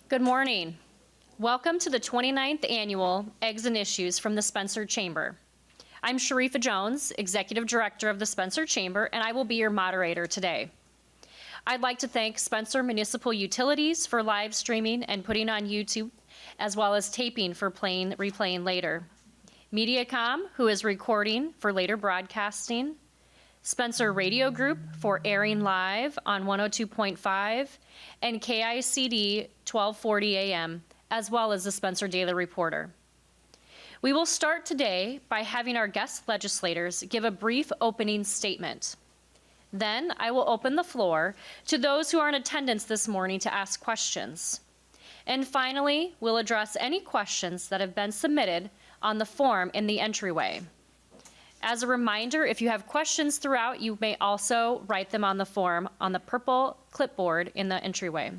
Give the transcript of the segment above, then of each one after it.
Good morning. Welcome to the 29th Annual Eggs and Issues from the Spencer Chamber. I'm Sharifa Jones, Executive Director of the Spencer Chamber, and I will be your moderator today. I'd like to thank Spencer Municipal Utilities for live streaming and putting on YouTube, as well as taping for replaying later. Mediacom, who is recording for later broadcasting. Spencer Radio Group for airing live on 102.5 and KICD 1240 AM, as well as the Spencer Daily Reporter. We will start today by having our guest legislators give a brief opening statement. Then I will open the floor to those who are in attendance this morning to ask questions. And finally, we'll address any questions that have been submitted on the form in the entryway. As a reminder, if you have questions throughout, you may also write them on the form on the purple clipboard in the entryway.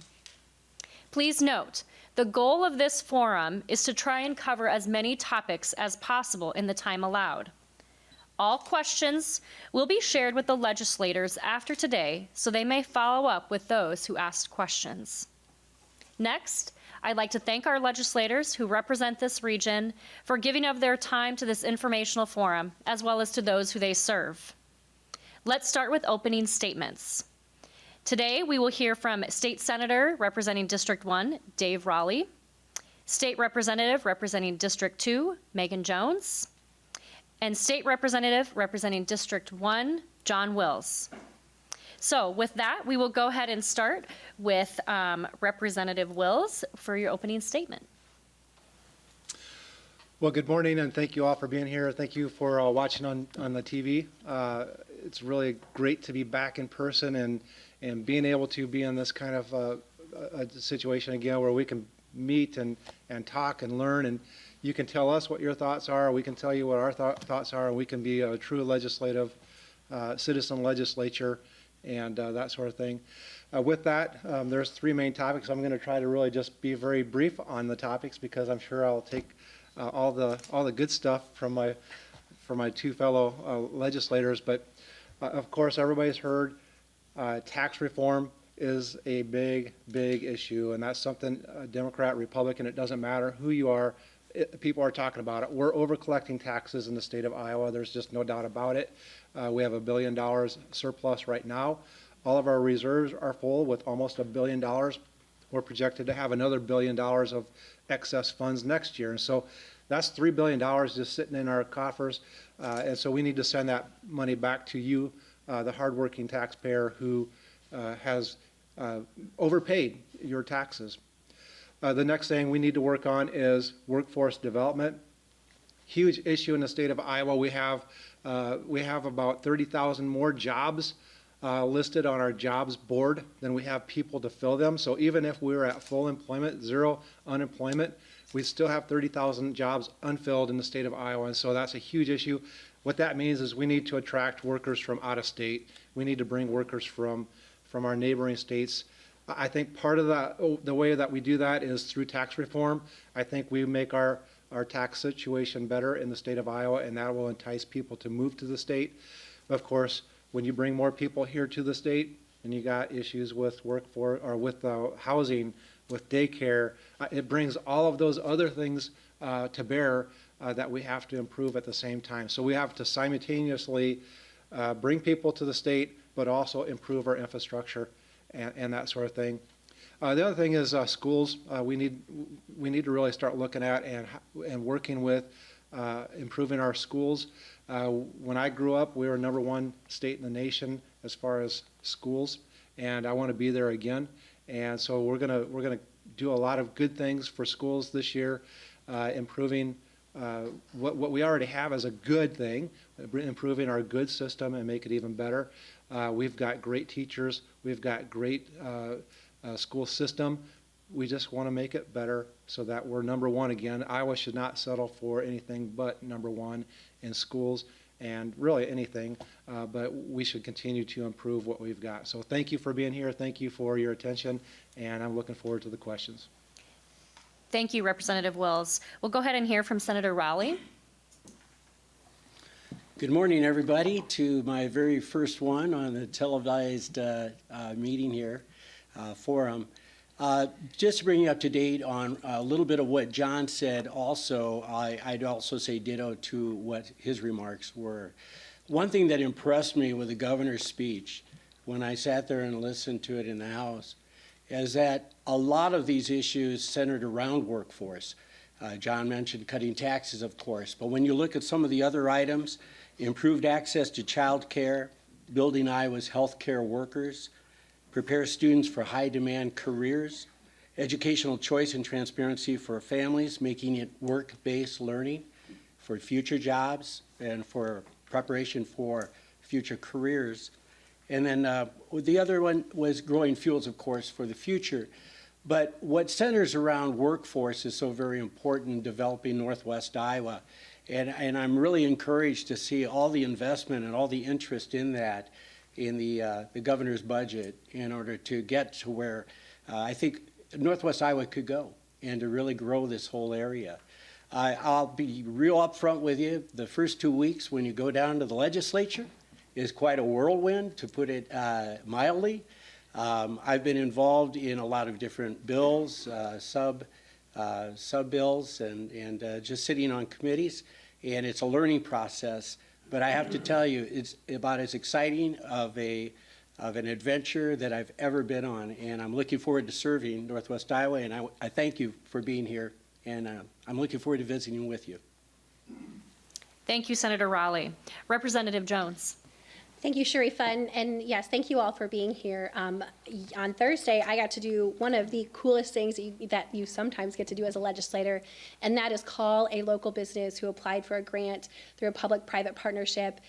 Please note, the goal of this forum is to try and cover as many topics as possible in the time allowed. All questions will be shared with the legislators after today, so they may follow up with those who asked questions. Next, I'd like to thank our legislators who represent this region for giving of their time to this informational forum, as well as to those who they serve. Let's start with opening statements. Today, we will hear from State Senator representing District 1, Dave Rowley, State Representative representing District 2, Megan Jones, and State Representative representing District 1, John Wills. So with that, we will go ahead and start with Representative Wills for your opening statement. Well, good morning, and thank you all for being here. Thank you for watching on the TV. It's really great to be back in person and being able to be in this kind of a situation again where we can meet and talk and learn, and you can tell us what your thoughts are, we can tell you what our thoughts are, and we can be a true legislative citizen legislature and that sort of thing. With that, there's three main topics. I'm going to try to really just be very brief on the topics because I'm sure I'll take all the good stuff from my two fellow legislators. But of course, everybody's heard tax reform is a big issue, and that's something Democrat, Republican, it doesn't matter who you are. People are talking about it. We're over collecting taxes in the state of Iowa. There's just no doubt about it. We have $1 billion surplus right now. All of our reserves are full with almost $1 billion. We're projected to have another $1 billion of excess funds next year. And so that's $3 billion just sitting in our coffers. And so we need to send that money back to you, the hardworking taxpayer who has overpaid your taxes. The next thing we need to work on is workforce development. Huge issue in the state of Iowa. We have about 30,000 more jobs listed on our jobs board than we have people to fill them. So even if we were at full employment, zero unemployment, we still have 30,000 jobs unfilled in the state of Iowa. And so that's a huge issue. What that means is we need to attract workers from out of state. We need to bring workers from our neighboring states. I think part of the way that we do that is through tax reform. I think we make our tax situation better in the state of Iowa, and that will entice people to move to the state. Of course, when you bring more people here to the state, and you got issues with workforce or with housing, with daycare, it brings all of those other things to bear that we have to improve at the same time. So we have to simultaneously bring people to the state, but also improve our infrastructure and that sort of thing. The other thing is schools. We need to really start looking at and working with improving our schools. When I grew up, we were #1 state in the nation as far as schools, and I want to be there again. And so we're gonna do a lot of good things for schools this year, improving what we already have as a good thing, improving our good system and make it even better. We've got great teachers. We've got great school system. We just want to make it better so that we're #1 again. Iowa should not settle for anything but #1 in schools and really anything, but we should continue to improve what we've got. So thank you for being here. Thank you for your attention, and I'm looking forward to the questions. Thank you, Representative Wills. We'll go ahead and hear from Senator Rowley. Good morning, everybody, to my very first one on the televised meeting here, forum. Just to bring you up to date on a little bit of what John said also, I'd also say ditto to what his remarks were. One thing that impressed me with the governor's speech when I sat there and listened to it in the House is that a lot of these issues centered around workforce. John mentioned cutting taxes, of course, but when you look at some of the other items, improved access to child care, building Iowa's healthcare workers, prepare students for high-demand careers, educational choice and transparency for families, making it work-based learning for future jobs and for preparation for future careers. And then the other one was growing fuels, of course, for the future. But what centers around workforce is so very important in developing Northwest Iowa. And I'm really encouraged to see all the investment and all the interest in that in the governor's budget in order to get to where I think Northwest Iowa could go and to really grow this whole area. I'll be real upfront with you. The first 2 weeks when you go down to the legislature is quite a whirlwind, to put it mildly. I've been involved in a lot of different bills, sub-bills, and just sitting on committees, and it's a learning process. But I have to tell you, it's about as exciting of an adventure that I've ever been on, and I'm looking forward to serving Northwest Iowa, and I thank you for being here, and I'm looking forward to visiting with you. Thank you, Senator Rowley. Representative Jones. Thank you, Sharifa, and yes, thank you all for being here. On Thursday, I got to do one of the coolest things that you sometimes get to do as a legislator, and that is call a local business who applied for a grant through a public-private partnership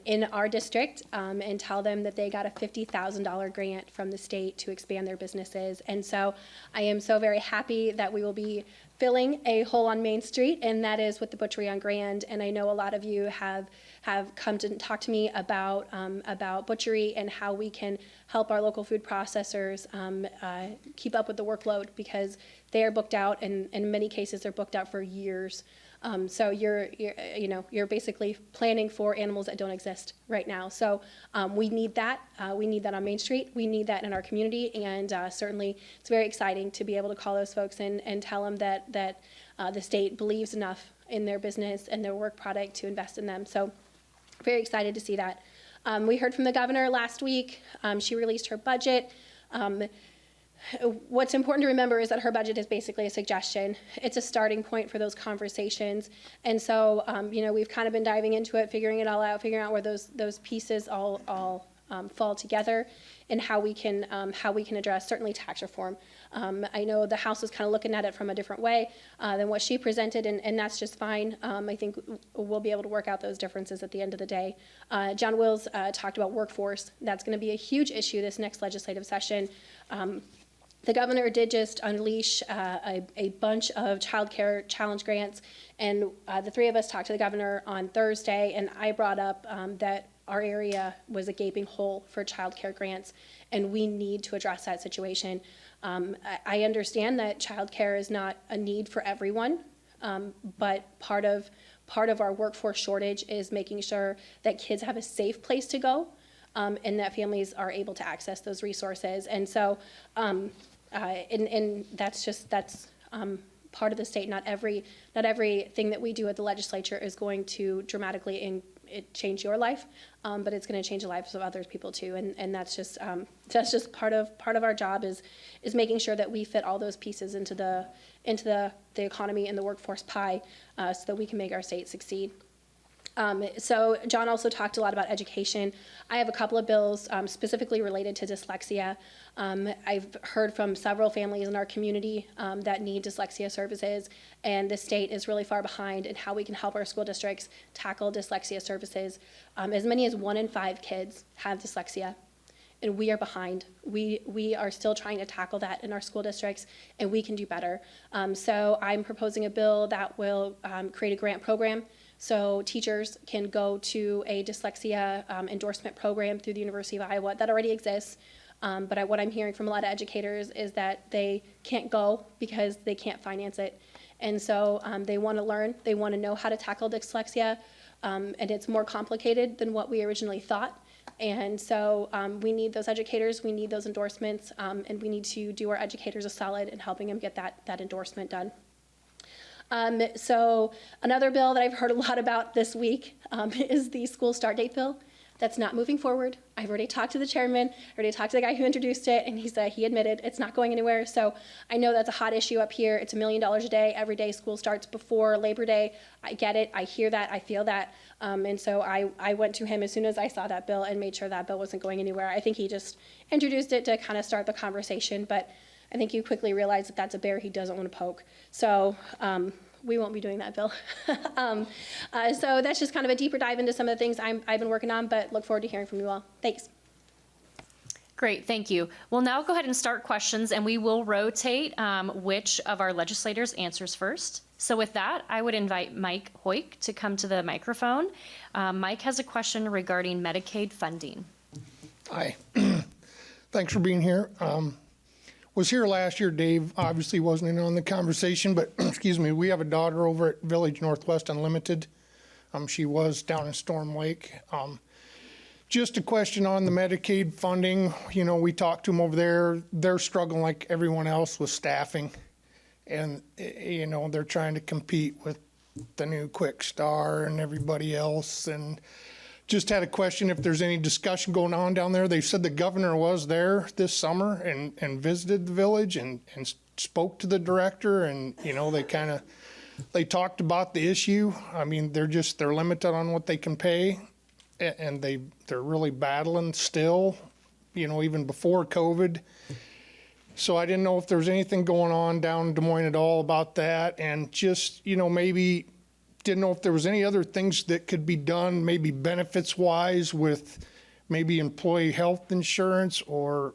in our district and tell them that they got a $50,000 grant from the state to expand their businesses. And so I am so very happy that we will be filling a hole on Main Street, and that is with the Butchery on Grand. And I know a lot of you have come to talk to me about butchery and how we can help our local food processors keep up with the workload, because they are booked out, and in many cases they're booked out for years. So you're basically planning for animals that don't exist right now. So we need that. We need that on Main Street. We need that in our community, and certainly it's very exciting to be able to call those folks and tell them that the state believes enough in their business and their work product to invest in them. So very excited to see that. We heard from the governor last week. She released her budget. What's important to remember is that her budget is basically a suggestion. It's a starting point for those conversations. And so, we've kind of been diving into it, figuring it all out, figuring out where those pieces all fall together, and how we can address certainly tax reform. I know the House is kind of looking at it from a different way than what she presented, and that's just fine. I think we'll be able to work out those differences at the end of the day. John Wills talked about workforce. That's going to be a huge issue this next legislative session. The governor did just unleash a bunch of child care challenge grants, and the three of us talked to the governor on Thursday, and I brought up that our area was a gaping hole for child care grants, and we need to address that situation. I understand that child care is not a need for everyone, but part of our workforce shortage is making sure that kids have a safe place to go, and that families are able to access those resources. And so, and that's part of the state. Not everything that we do at the legislature is going to dramatically change your life, but it's going to change the lives of other people too. And that's just part of our job is making sure that we fit all those pieces into the economy and the workforce pie, so that we can make our state succeed. So John also talked a lot about education. I have a couple of bills specifically related to dyslexia. I've heard from several families in our community that need dyslexia services, and the state is really far behind in how we can help our school districts tackle dyslexia services. As many as 1 in 5 kids have dyslexia, and we are behind. We are still trying to tackle that in our school districts, and we can do better. So I'm proposing a bill that will create a grant program, so teachers can go to a dyslexia endorsement program through the University of Iowa that already exists. But what I'm hearing from a lot of educators is that they can't go because they can't finance it. And so they want to learn, they want to know how to tackle dyslexia, and it's more complicated than what we originally thought. And so we need those educators, we need those endorsements, and we need to do our educators a solid in helping them get that endorsement done. So another bill that I've heard a lot about this week is the school start date bill. That's not moving forward. I've already talked to the chairman, already talked to the guy who introduced it, and he admitted it's not going anywhere. So I know that's a hot issue up here. It's $1 million a day. Every day school starts before Labor Day. I get it. I hear that. I feel that. And so I went to him as soon as I saw that bill and made sure that bill wasn't going anywhere. I think he just introduced it to kind of start the conversation, but I think you quickly realize that that's a bear he doesn't want to poke. So we won't be doing that, Bill. So that's just kind of a deeper dive into some of the things I've been working on, but look forward to hearing from you all. Thanks. Great, thank you. We'll now go ahead and start questions, and we will rotate which of our legislators answers first. So with that, I would invite Mike Hoyk to come to the microphone. Mike has a question regarding Medicaid funding. Hi. Thanks for being here. Was here last year. Dave obviously wasn't in on the conversation, but excuse me, we have a daughter over at Village Northwest Unlimited. She was down in Storm Lake. Just a question on the Medicaid funding. You know, we talked to them over there. They're struggling like everyone else with staffing. And, you know, they're trying to compete with the new Quick Star and everybody else. And just had a question if there's any discussion going on down there. They said the governor was there this summer and visited the village and spoke to the director. And, you know, they talked about the issue. I mean, they're limited on what they can pay. And they're really battling still, you know, even before COVID. So I didn't know if there was anything going on down in Des Moines at all about that. And just, you know, maybe didn't know if there was any other things that could be done, maybe benefits-wise with maybe employee health insurance or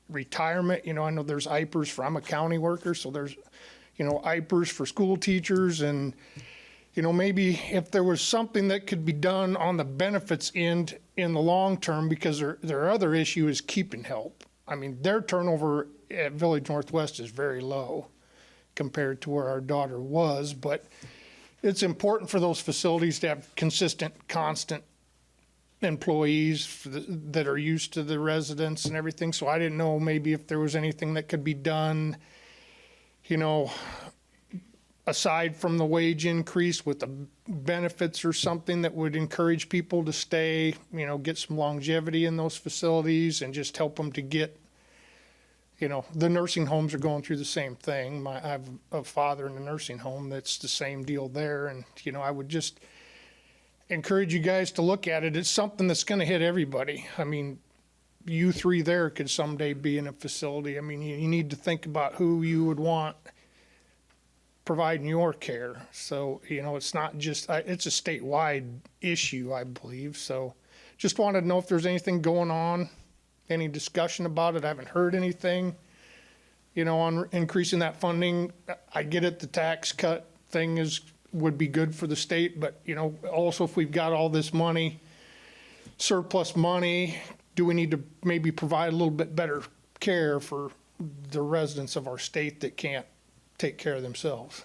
retirement. You know, I know there's IPERS I'm a county worker, so there's, you know, IPERS for school teachers. And, you know, maybe if there was something that could be done on the benefits end in the long term, because their other issue is keeping help. I mean, their turnover at Village Northwest is very low compared to where our daughter was, but it's important for those facilities to have consistent, constant employees that are used to the residents and everything. So I didn't know maybe if there was anything that could be done, you know, aside from the wage increase with the benefits or something that would encourage people to stay, you know, get some longevity in those facilities and just help them to get, you know, the nursing homes are going through the same thing. I have a father in a nursing home that's the same deal there. And, you know, I would just encourage you guys to look at it. It's something that's going to hit everybody. I mean, you three there could someday be in a facility. I mean, you need to think about who you would want providing your care. So, you know, it's not just, it's a statewide issue, I believe. So just wanted to know if there's anything going on. Any discussion about it? I haven't heard anything, you know, on increasing that funding. I get it, the tax cut thing would be good for the state, but, you know, also if we've got all this money, surplus money, do we need to maybe provide a little bit better care for the residents of our state that can't take care of themselves?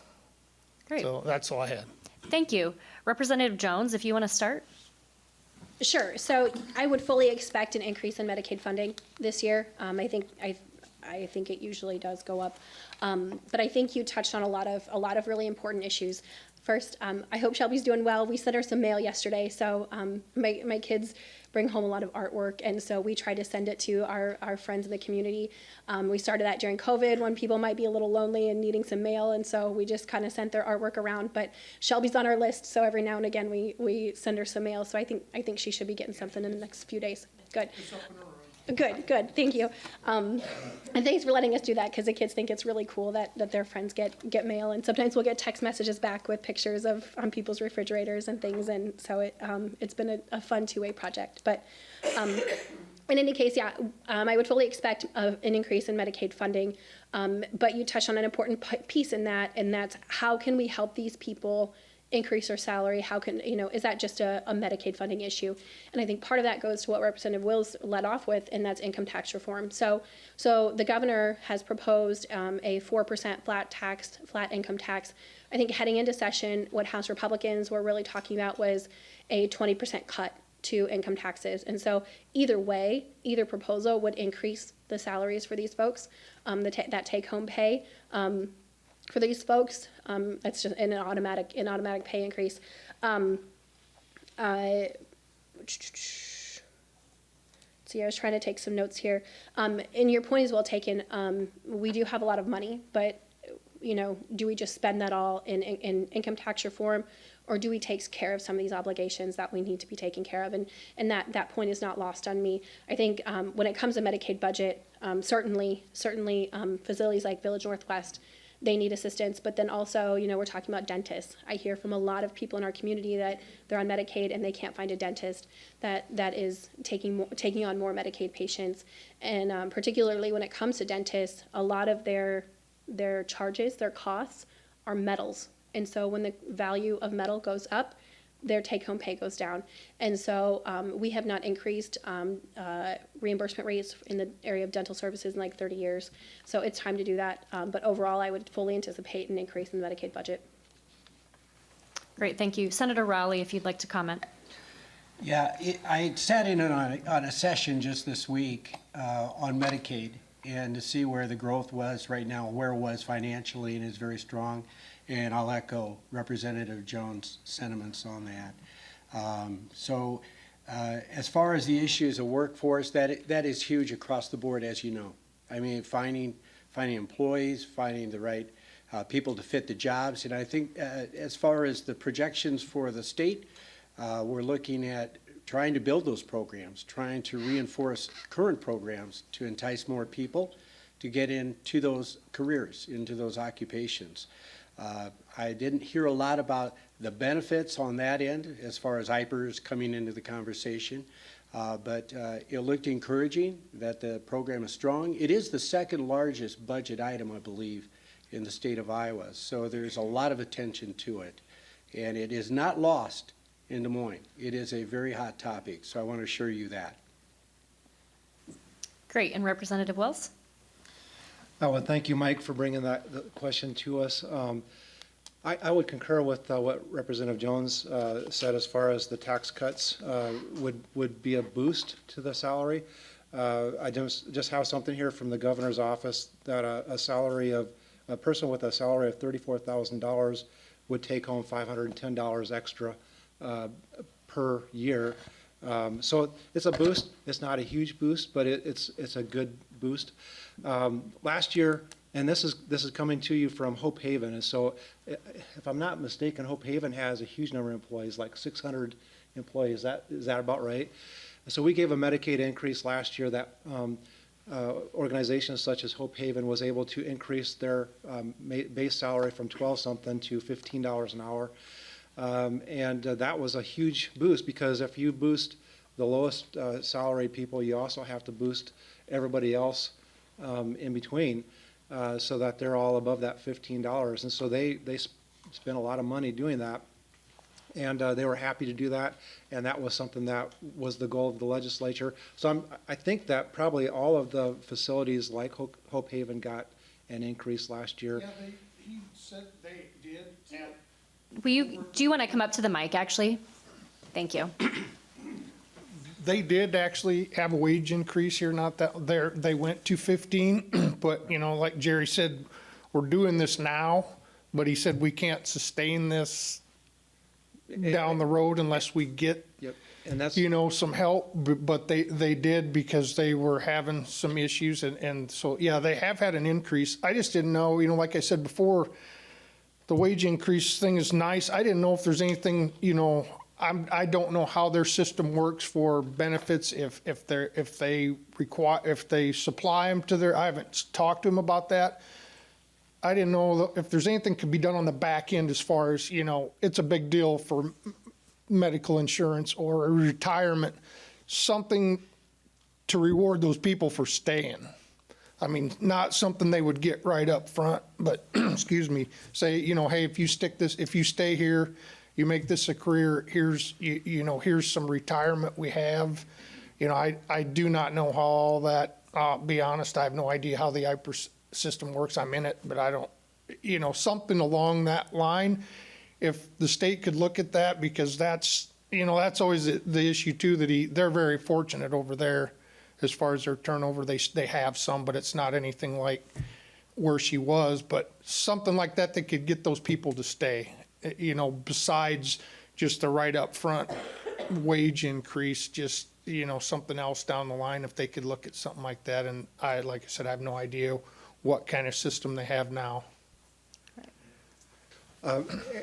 Great. So that's all I had. Thank you. Representative Jones, if you want to start. Sure. So I would fully expect an increase in Medicaid funding this year. I think it usually does go up, but I think you touched on a lot of really important issues. First, I hope Shelby's doing well. We sent her some mail yesterday, so my kids bring home a lot of artwork, and so we try to send it to our friends in the community. We started that during COVID when people might be a little lonely and needing some mail, and so we just kind of sent their artwork around. But Shelby's on our list, so every now and again we send her some mail. So I think she should be getting something in the next few days. Good. Good. Thank you. And thanks for letting us do that, because the kids think it's really cool that their friends get mail, and sometimes we'll get text messages back with pictures of on people's refrigerators and things, and so it's been a fun two-way project. But in any case, yeah, I would fully expect an increase in Medicaid funding, but you touched on an important piece in that, and that's how can we help these people increase their salary? How can, you know, is that just a Medicaid funding issue? And I think part of that goes to what Representative Wills led off with, and that's income tax reform. So the governor has proposed a 4% flat income tax. I think heading into session, what House Republicans were really talking about was a 20% cut to income taxes. And so either way, either proposal would increase the salaries for these folks, that take-home pay for these folks. It's just an automatic pay increase. See, I was trying to take some notes here. And your point is well taken. We do have a lot of money, but do we just spend that all in income tax reform, or do we take care of some of these obligations that we need to be taken care of? And that point is not lost on me. I think when it comes to Medicaid budget, certainly facilities like Village Northwest, they need assistance, but then also, we're talking about dentists. I hear from a lot of people in our community that they're on Medicaid and they can't find a dentist that is taking on more Medicaid patients. And particularly when it comes to dentists, a lot of their charges, their costs are metals. And so when the value of metal goes up, their take-home pay goes down. And so we have not increased reimbursement rates in the area of dental services in like 30 years. So it's time to do that. But overall, I would fully anticipate an increase in the Medicaid budget. Great, thank you. Senator Rowley, if you'd like to comment. Yeah, I sat in on a session just this week on Medicaid, and to see where the growth was right now, where it was financially, and is very strong. And I'll echo Representative Jones' sentiments on that. As far as the issues of workforce, that is huge across the board, as you know. I mean, finding employees, finding the right people to fit the jobs. And I think as far as the projections for the state, we're looking at trying to build those programs, trying to reinforce current programs to entice more people to get into those careers, into those occupations. I didn't hear a lot about the benefits on that end as far as IPERS coming into the conversation, but it looked encouraging that the program is strong. It is the second largest budget item, I believe, in the state of Iowa, so there's a lot of attention to it, and it is not lost in Des Moines. It is a very hot topic, so I want to assure you that. Great, and Representative Wells? Well, thank you, Mike, for bringing the question to us. I would concur with what Representative Jones said as far as the tax cuts would be a boost to the salary. I just have something here from the governor's office that a person with a salary of $34,000 would take home $510 extra per year. So it's a boost. It's not a huge boost, but it's a good boost. Last year, and this is coming to you from Hope Haven, and so if I'm not mistaken, Hope Haven has a huge number of employees, like 600 employees. Is that about right? So we gave a Medicaid increase last year that organizations such as Hope Haven was able to increase their base salary from 12-something to $15 an hour. And that was a huge boost, because if you boost the lowest salary people, you also have to boost everybody else in between, so that they're all above that $15. And so they spent a lot of money doing that, and they were happy to do that, and that was something that was the goal of the legislature. So I think that probably all of the facilities like Hope Haven got an increase last year. Yeah, he said they did. Do you want to come up to the mic, actually? Thank you. They did actually have a wage increase here, not that they went to 15, but like Jerry said, we're doing this now, but he said we can't sustain this down the road unless we get, Yep. And that's, some help, but they did, because they were having some issues, and so, yeah, they have had an increase. I just didn't know, like I said before, the wage increase thing is nice. I didn't know if there's anything, I don't know how their system works for benefits, if they supply them to I haven't talked to them about that. I didn't know if there's anything could be done on the back end as far as, it's a big deal for medical insurance or retirement, something to reward those people for staying. I mean, not something they would get right up front, but excuse me, say, hey, if you stay here, you make this a career, here's some retirement we have. I do not know how all that, be honest, I have no idea how the IPER system works. I'm in it, but I don't, something along that line. If the state could look at that, because that's, that's always the issue too, that they're very fortunate over there as far as their turnover. They have some, but it's not anything like where she was, but something like that could get those people to stay, besides just the right up front wage increase, just, something else down the line, if they could look at something like that. And like I said, I have no idea what kind of system they have now.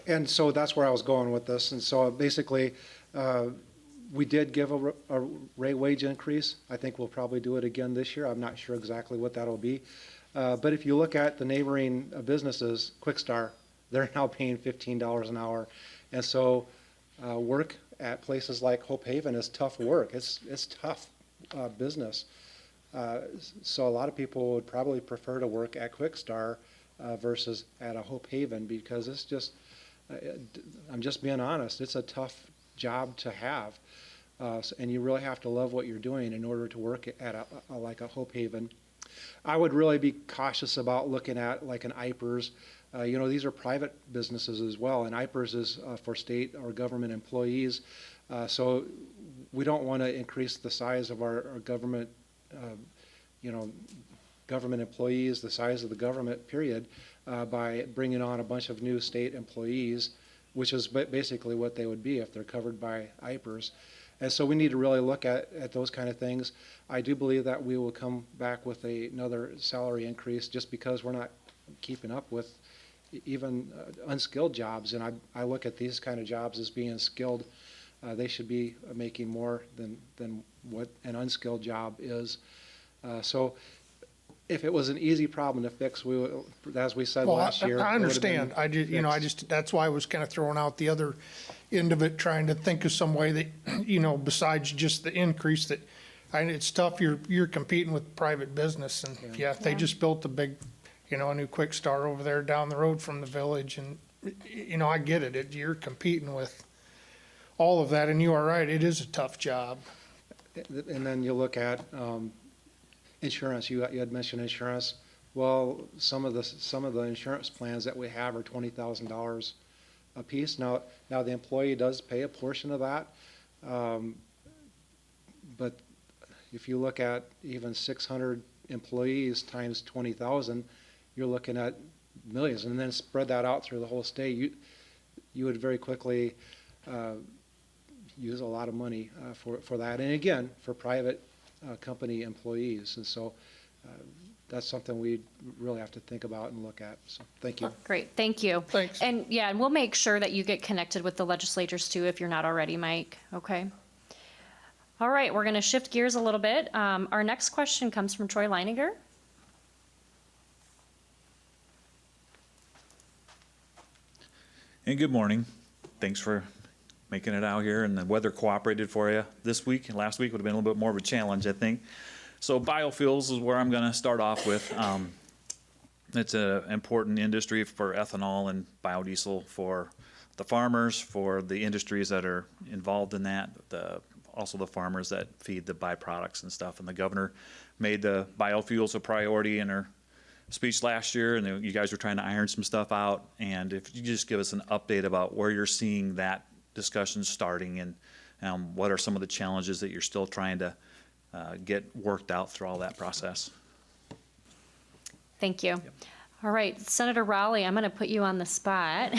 And so that's where I was going with this. And so basically, we did give a rate wage increase. I think we'll probably do it again this year. I'm not sure exactly what that'll be. But if you look at the neighboring businesses, Quickstar, they're now paying $15 an hour. And so work at places like Hope Haven is tough work. It's tough business. So a lot of people would probably prefer to work at Quickstar versus at a Hope Haven, because it's just, I'm just being honest, it's a tough job to have. And you really have to love what you're doing in order to work at like a Hope Haven. I would really be cautious about looking at like an IPERS. These are private businesses as well, and IPERS is for state or government employees. So we don't want to increase the size of our government, government employees, the size of the government, period, by bringing on a bunch of new state employees, which is basically what they would be if they're covered by IPERS. And so we need to really look at those kind of things. I do believe that we will come back with another salary increase, just because we're not keeping up with even unskilled jobs. And I look at these kind of jobs as being skilled. They should be making more than what an unskilled job is. So if it was an easy problem to fix, we would, as we said last year. I understand. That's why I was kind of throwing out the other end of it, trying to think of some way that, besides just the increase that, it's tough. You're competing with private business, and they just built a big, a new Quickstar over there down the road from the village, and I get it. You're competing with all of that, and you are right. It is a tough job. And then you look at insurance. You had mentioned insurance. Well, some of the insurance plans that we have are $20,000 a piece. Now the employee does pay a portion of that, but if you look at even 600 employees times 20,000, you're looking at millions. And then spread that out through the whole state, you would very quickly use a lot of money for that. And again, for private company employees. And so that's something we really have to think about and look at. So thank you. Oh, great, thank you. Thanks. And we'll make sure that you get connected with the legislators too, if you're not already, Mike, okay? All right, we're gonna shift gears a little bit. Our next question comes from Troy Leininger. And good morning. Thanks for making it out here, and the weather cooperated for you this week. And last week would have been a little bit more of a challenge, I think. So biofuels is where I'm going to start off with. It's an important industry for ethanol and biodiesel for the farmers, for the industries that are involved in that, also the farmers that feed the byproducts and stuff. And the governor made the biofuels a priority in her speech last year, and you guys were trying to iron some stuff out. And if you just give us an update about where you're seeing that discussion starting, and what are some of the challenges that you're still trying to get worked out through all that process. Thank you. All right, Senator Rowley, I'm going to put you on the spot.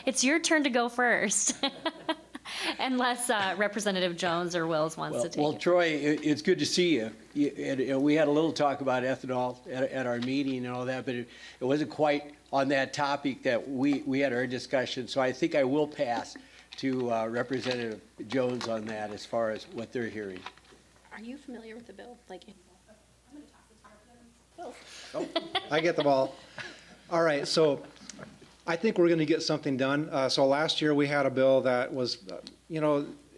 It's your turn to go first. Unless Representative Jones or Wills wants to take Well, it. Troy, it's good to see you. We had a little talk about ethanol at our meeting and all that, but it wasn't quite on that topic that we had our discussion. So I think I will pass to Representative Jones on that as far as what they're hearing. Are you familiar with the bill? I get the ball. All right, so I think we're going to get something done. So last year we had a bill that was,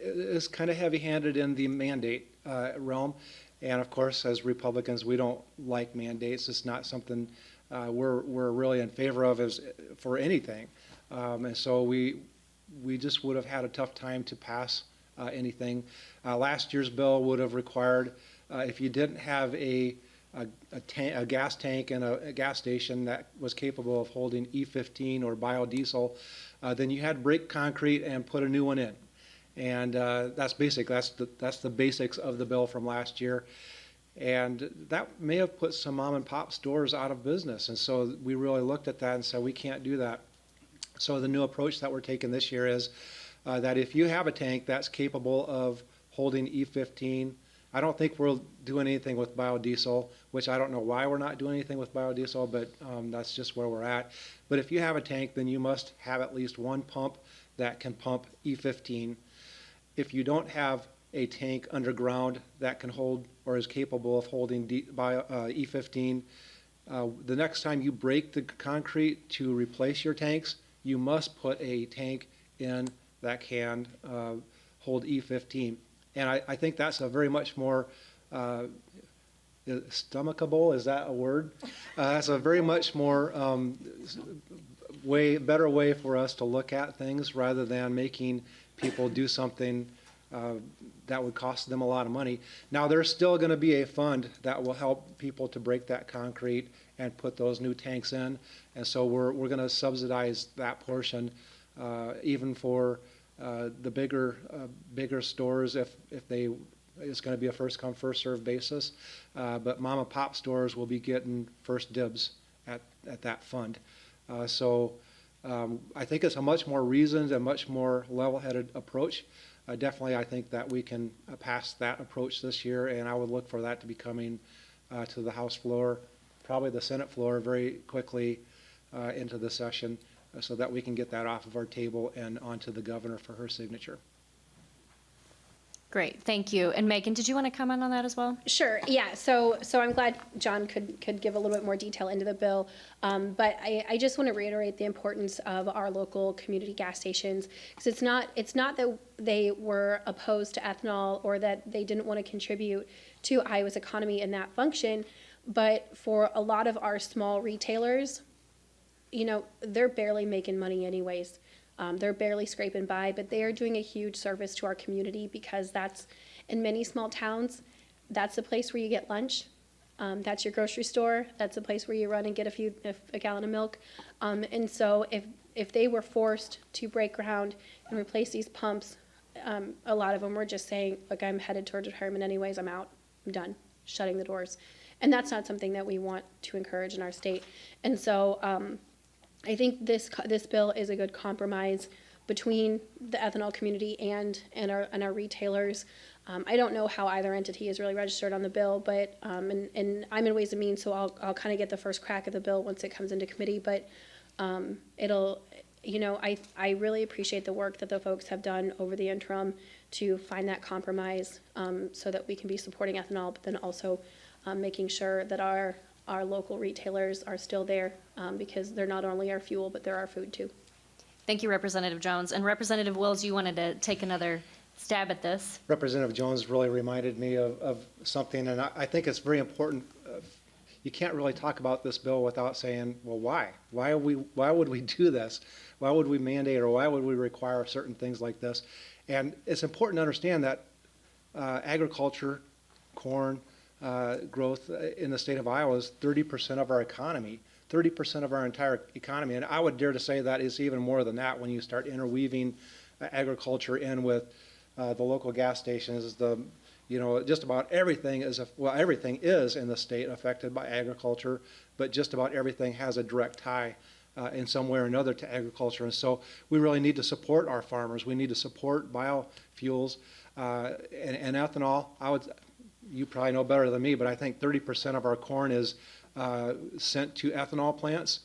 is kind of heavy-handed in the mandate realm. And of course, as Republicans, we don't like mandates. It's not something we're really in favor of for anything. And so we just would have had a tough time to pass anything. Last year's bill would have required, if you didn't have a a gas tank and a gas station that was capable of holding E15 or biodiesel, then you had to break concrete and put a new one in. And that's basic. That's the basics of the bill from last year. And that may have put some mom and pop stores out of business. And so we really looked at that and said, we can't do that. So the new approach that we're taking this year is that if you have a tank that's capable of holding E15, I don't think we're doing anything with biodiesel, which I don't know why we're not doing anything with biodiesel, but that's just where we're at. But if you have a tank, then you must have at least one pump that can pump E15. If you don't have a tank underground that can hold or is capable of holding E15, the next time you break the concrete to replace your tanks, you must put a tank in that can hold E15. And I think that's a very much more stomachable, is that a word? That's a very much more better way for us to look at things rather than making people do something that would cost them a lot of money. Now, there's still going to be a fund that will help people to break that concrete and put those new tanks in. And so we're going to subsidize that portion even for the bigger stores if it's going to be a first come first served basis. But mom and pop stores will be getting first dibs at that fund. So I think it's a much more reasoned and much more level-headed approach. Definitely, I think that we can pass that approach this year, and I would look for that to be coming to the House floor, probably the Senate floor very quickly into the session, so that we can get that off of our table and onto the governor for her signature. Great, thank you. And Megan, did you want to comment on that as well? Sure. Yeah. So I'm glad John could give a little bit more detail into the bill. But I just want to reiterate the importance of our local community gas stations, because it's not that they were opposed to ethanol or that they didn't want to contribute to Iowa's economy in that function, but for a lot of our small retailers, they're barely making money anyways. They're barely scraping by, but they are doing a huge service to our community, because that's, in many small towns, that's the place where you get lunch. That's your grocery store. That's the place where you run and get a gallon of milk. And so if they were forced to break ground and replace these pumps, a lot of them were just saying, look, I'm headed towards retirement anyways. I'm out. I'm done. Shutting the doors. And that's not something that we want to encourage in our state. And so I think this bill is a good compromise between the ethanol community and our retailers. I don't know how either entity is really registered on the bill, but and I'm in Ways and Means, so I'll kind of get the first crack at the bill once it comes into committee. But it'll, I really appreciate the work that the folks have done over the interim to find that compromise, so that we can be supporting ethanol, but then also making sure that our local retailers are still there, because they're not only our fuel, but they're our food too. Thank you, Representative Jones. And Representative Wills, you wanted to take another stab at this. Representative Jones really reminded me of something, and I think it's very important. You can't really talk about this bill without saying, well, why? Why would we do this? Why would we mandate, or why would we require certain things like this? And it's important to understand that agriculture, corn, growth in the state of Iowa is 30% of our economy, 30% of our entire economy. And I would dare to say that is even more than that when you start interweaving agriculture in with the local gas stations. Just about everything everything is in the state affected by agriculture, but just about everything has a direct tie in some way or another to agriculture. And so we really need to support our farmers. We need to support biofuels and ethanol. You probably know better than me, but I think 30% of our corn is sent to ethanol plants.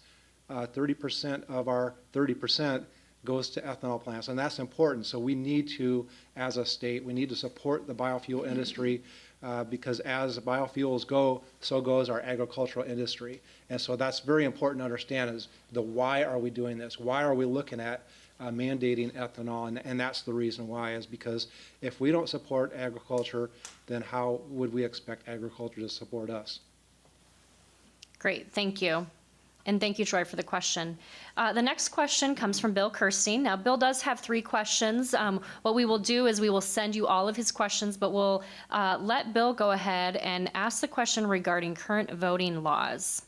30% of our 30% goes to ethanol plants, and that's important. So we need to, as a state, we need to support the biofuel industry, because as biofuels go, so goes our agricultural industry. And so that's very important to understand, is the why are we doing this? Why are we looking at mandating ethanol? And that's the reason why, is because if we don't support agriculture, then how would we expect agriculture to support us? Great, thank you. And thank you, Troy, for the question. The next question comes from Bill Kirstein. Now, Bill does have 3 questions. What we will do is we will send you all of his questions, but we'll let Bill go ahead and ask the question regarding current voting laws.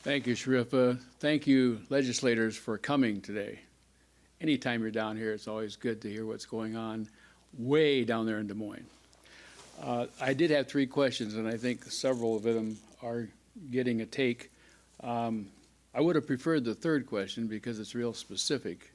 Thank you, Sharifa. Thank you, legislators, for coming today. Anytime you're down here, it's always good to hear what's going on way down there in Des Moines. I did have 3 questions, and I think several of them are getting a take. I would have preferred the 3rd question because it's real specific,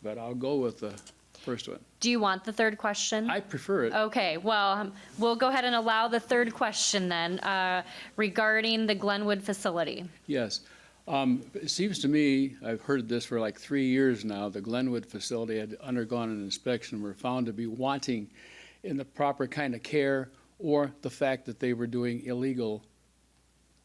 but I'll go with the first one. Do you want the 3rd question? I prefer it. Okay, well, we'll go ahead and allow the 3rd question then, regarding the Glenwood facility. Yes. It seems to me, I've heard this for like 3 years now, the Glenwood facility had undergone an inspection and were found to be wanting in the proper kind of care, or the fact that they were doing illegal,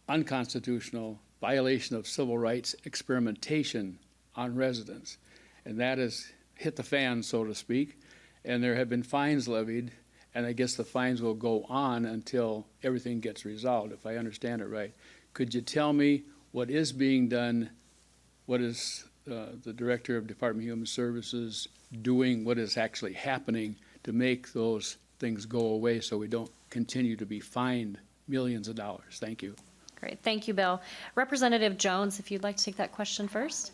unconstitutional, violation of civil rights experimentation on residents. And that has hit the fan, so to speak, and there have been fines levied, and I guess the fines will go on until everything gets resolved, if I understand it right. Could you tell me what is being done? What is the Director of Department of Human Services doing? What is actually happening to make those things go away so we don't continue to be fined millions of dollars? Thank you. Great, thank you, Bill. Representative Jones, if you'd like to take that question first.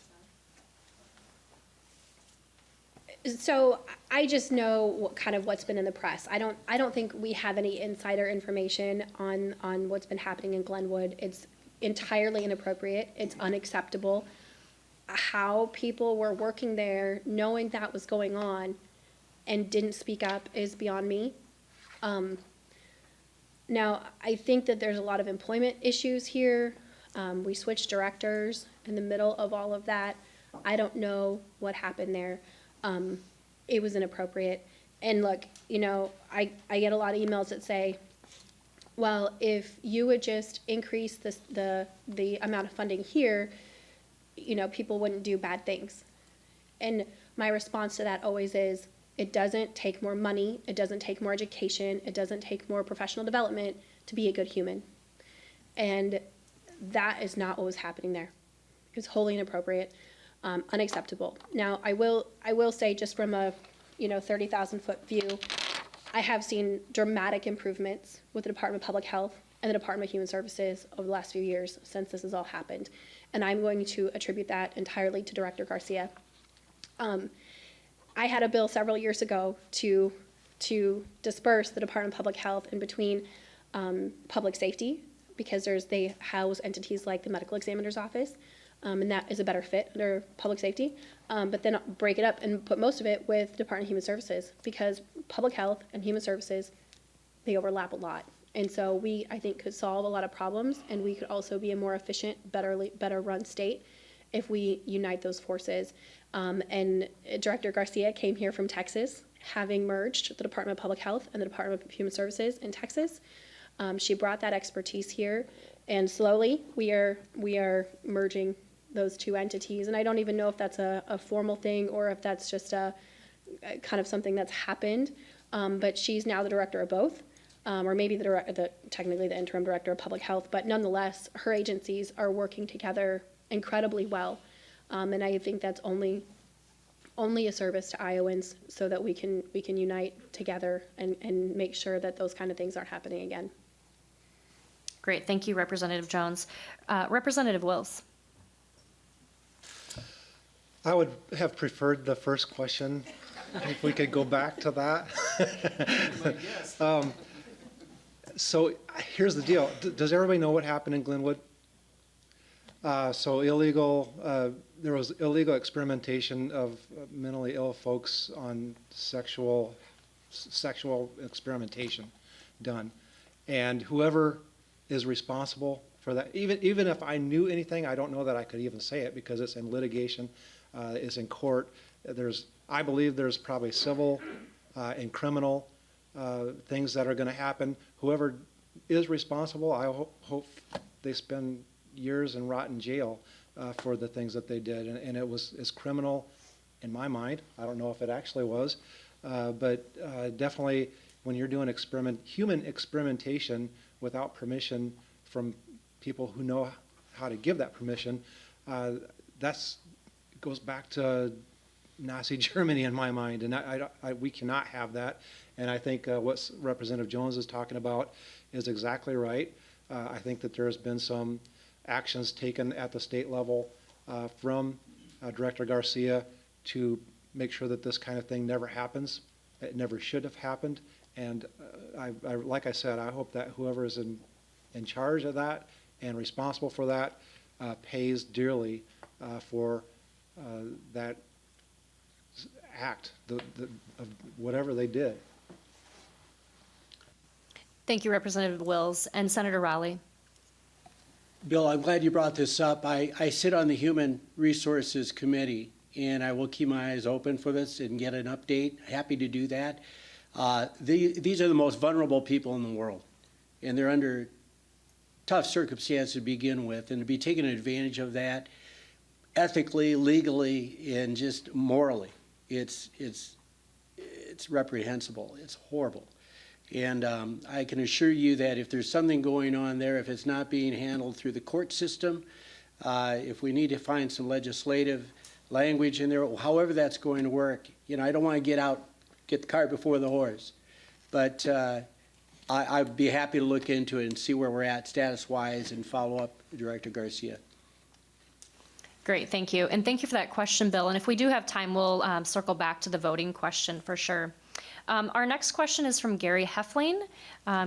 So I just know what's been in the press. I don't think we have any insider information on what's been happening in Glenwood. It's entirely inappropriate. It's unacceptable. How people were working there knowing that was going on and didn't speak up is beyond me. Now, I think that there's a lot of employment issues here. We switched directors in the middle of all of that. I don't know what happened there. It was inappropriate. And look, I get a lot of emails that say, well, if you would just increase the amount of funding here, people wouldn't do bad things. And my response to that always is, it doesn't take more money, it doesn't take more education, it doesn't take more professional development to be a good human. And that is not what was happening there. It was wholly inappropriate, unacceptable. Now, I will say, just from a 30,000-foot view, I have seen dramatic improvements with the Department of Public Health and the Department of Human Services over the last few years since this has all happened. And I'm going to attribute that entirely to Director Garcia. I had a bill several years ago to disperse the Department of Public Health in between public safety, because they house entities like the Medical Examiner's Office, and that is a better fit under public safety, but then break it up and put most of it with Department of Human Services, because public health and human services, they overlap a lot. And so we, I think, could solve a lot of problems, and we could also be a more efficient, better run state if we unite those forces. And Director Garcia came here from Texas, having merged the Department of Public Health and the Department of Human Services in Texas. She brought that expertise here, and slowly we are merging those 2 entities. And I don't even know if that's a formal thing or if that's just a kind of something that's happened. But she's now the director of both, or maybe technically the interim director of public health. But nonetheless, her agencies are working together incredibly well. And I think that's only a service to Iowans, so that we can unite together and make sure that those kind of things aren't happening again. Great, thank you, Representative Jones. Representative Wills. I would have preferred the first question, if we could go back to that. So here's the deal. Does everybody know what happened in Glenwood? There was illegal experimentation of mentally ill folks on sexual experimentation done. And whoever is responsible for that, even if I knew anything, I don't know that I could even say it, because it's in litigation, it's in court. I believe there's probably civil and criminal things that are going to happen. Whoever is responsible, I hope they spend years and rot in jail for the things that they did, and it's criminal in my mind. I don't know if it actually was, but definitely when you're doing human experimentation without permission from people who know how to give that permission, that's goes back to Nazi Germany in my mind, and we cannot have that. And I think what Representative Jones is talking about is exactly right. I think that there's been some actions taken at the state level from Director Garcia to make sure that this kind of thing never happens. It never should have happened. And like I said, I hope that whoever is in charge of that and responsible for that pays dearly for that act, of whatever they did. Thank you, Representative Wills. And Senator Rowley. Bill, I'm glad you brought this up. I sit on the Human Resources Committee, and I will keep my eyes open for this and get an update. Happy to do that. These are the most vulnerable people in the world, and they're under tough circumstances to begin with, and to be taken advantage of that ethically, legally, and just morally, it's reprehensible. It's horrible. And I can assure you that if there's something going on there, if it's not being handled through the court system, if we need to find some legislative language in there, however that's going to work, I don't want to get the cart before the horse. But I'd be happy to look into it and see where we're at status-wise and follow up Director Garcia. Great, thank you. And thank you for that question, Bill. And if we do have time, we'll circle back to the voting question for sure. Our next question is from Gary Heffling.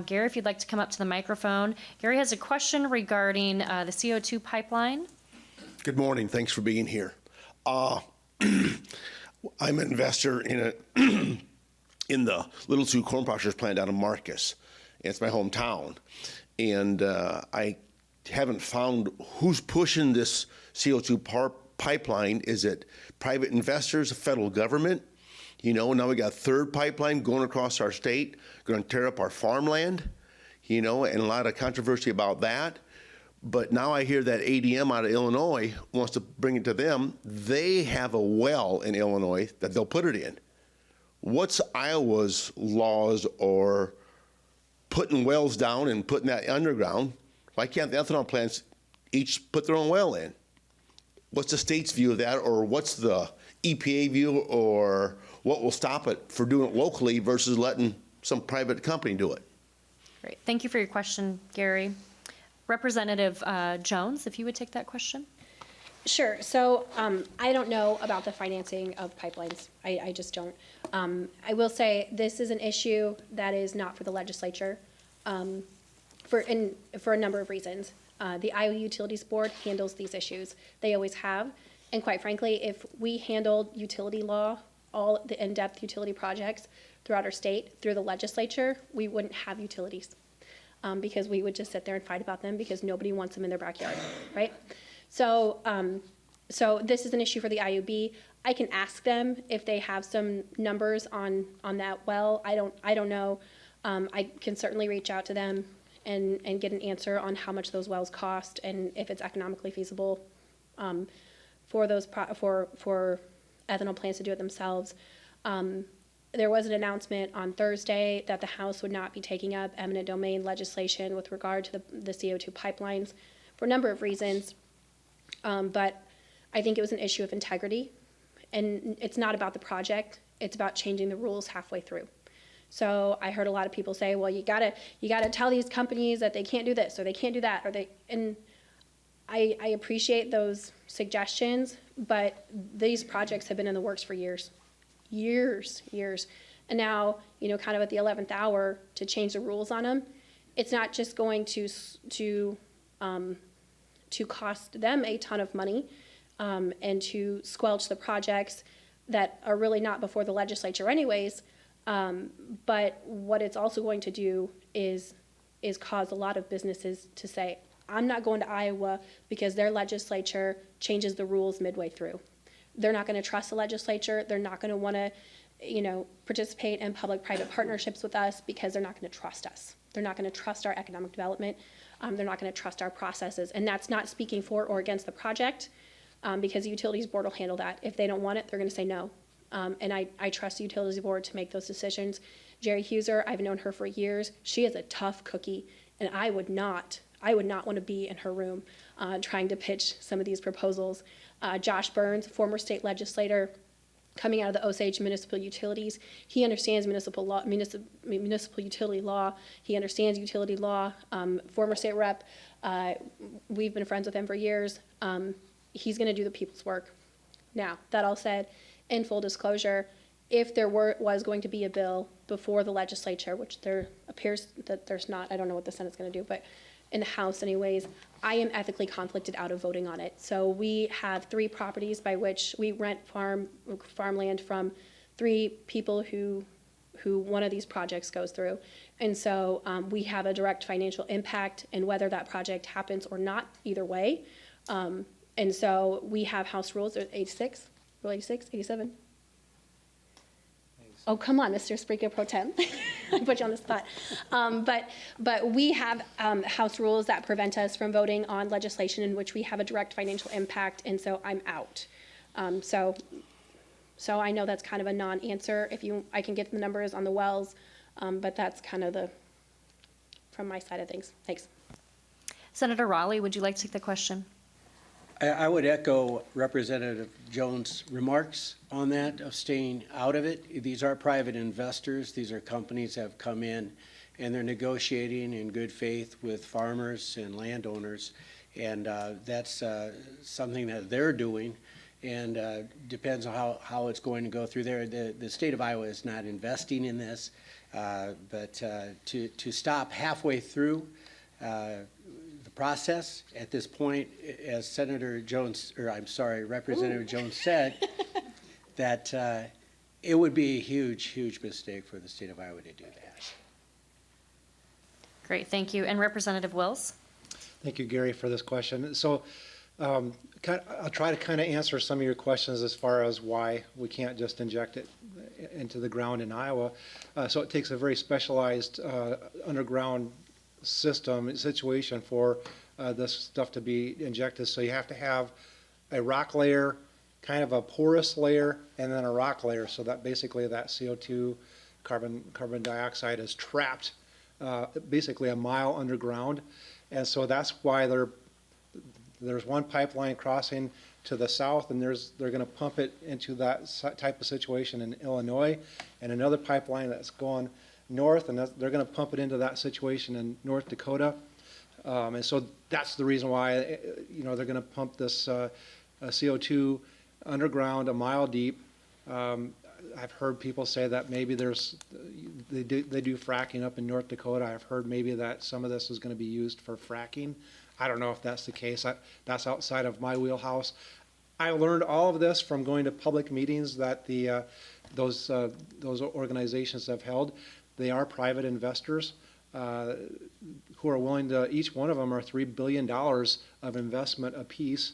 Gary, if you'd like to come up to the microphone. Gary has a question regarding the CO2 pipeline. Good morning. Thanks for being here. I'm an investor in in the Little Sioux Corn Processors plant out of Marcus. It's my hometown. And I haven't found who's pushing this CO2 pipeline. Is it private investors, the federal government? Now we got a third pipeline going across our state, going to tear up our farmland, and a lot of controversy about that. But now I hear that ADM out of Illinois wants to bring it to them. They have a well in Illinois that they'll put it in. What's Iowa's laws or putting wells down and putting that underground? Why can't the ethanol plants each put their own well in? What's the state's view of that, or what's the EPA view, or what will stop it for doing it locally versus letting some private company do it? Great, thank you for your question, Gary. Representative Jones, if you would take that question. Sure. So I don't know about the financing of pipelines. I just don't. I will say this is an issue that is not for the legislature for a number of reasons. The Iowa Utilities Board handles these issues. They always have. And quite frankly, if we handled utility law, all the in-depth utility projects throughout our state through the legislature, we wouldn't have utilities because we would just sit there and fight about them because nobody wants them in their backyard, right? So, so this is an issue for the IUB. I can ask them if they have some numbers on that well. I don't know. I can certainly reach out to them and get an answer on how much those wells cost and if it's economically feasible for those for ethanol plants to do it themselves. There was an announcement on Thursday that the House would not be taking up eminent domain legislation with regard to the CO2 pipelines for a number of reasons. But I think it was an issue of integrity, and it's not about the project. It's about changing the rules halfway through. So I heard a lot of people say, well, you gotta tell these companies that they can't do this or they can't do that, and I appreciate those suggestions, but these projects have been in the works for years. And now, kind of at the 11th hour to change the rules on them, it's not just going to cost them a ton of money and to squelch the projects that are really not before the legislature anyways, but what it's also going to do is cause a lot of businesses to say, I'm not going to Iowa because their legislature changes the rules midway through. They're not going to trust the legislature. They're not going to want to, participate in public-private partnerships with us because they're not going to trust us. They're not going to trust our economic development. They're not going to trust our processes. And that's not speaking for or against the project because the Utilities Board will handle that. If they don't want it, they're going to say no. And I trust the Utilities Board to make those decisions. Jerry Huser, I've known her for years. She is a tough cookie, And I would not want to be in her room trying to pitch some of these proposals. Josh Burns, former state legislator, coming out of the Osage Municipal Utilities, he understands municipal utility law. He understands utility law. Former state rep, we've been friends with him for years. He's going to do the people's work. Now, that all said, in full disclosure, if there was going to be a bill before the legislature, which there appears that there's not, I don't know what the Senate's going to do, but in the House anyways, I am ethically conflicted out of voting on it. So we have 3 properties by which we rent farmland from 3 people who one of these projects goes through. And so we have a direct financial impact in whether that project happens or not, either way. And so we have House rules, 86, Rule 86, 87. Oh, come on, Mr. Speaker Pro Tem. I put you on the spot. But we have House rules that prevent us from voting on legislation in which we have a direct financial impact, and so I'm out. So I know that's kind of a non-answer. I can get the numbers on the wells, but that's kind of from my side of things. Thanks. Senator Rowley, would you like to take the question? I would echo Representative Jones' remarks on that, of staying out of it. These are private investors. These are companies that have come in and they're negotiating in good faith with farmers and landowners. And that's something that they're doing, and depends on how it's going to go through there. The state of Iowa is not investing in this, but to stop halfway through the process at this point, as Representative Jones said, that it would be a huge mistake for the state of Iowa to do that. Great, thank you. And Representative Wills? Thank you, Gary, for this question. So I'll try to kind of answer some of your questions as far as why we can't just inject it into the ground in Iowa. So it takes a very specialized underground situation for this stuff to be injected. So you have to have a rock layer, kind of a porous layer, and then a rock layer, so that basically that CO2, carbon dioxide, is trapped basically a mile underground. And so that's why there's one pipeline crossing to the south, and they're going to pump it into that type of situation in Illinois, and another pipeline that's going north, and they're going to pump it into that situation in North Dakota. And so that's the reason why, they're going to pump this CO2 underground a mile deep. I've heard people say that maybe they do fracking up in North Dakota. I've heard maybe that some of this is going to be used for fracking. I don't know if that's the case. That's outside of my wheelhouse. I learned all of this from going to public meetings that those organizations have held. They are private investors who are willing to, each one of them are $3 billion of investment apiece.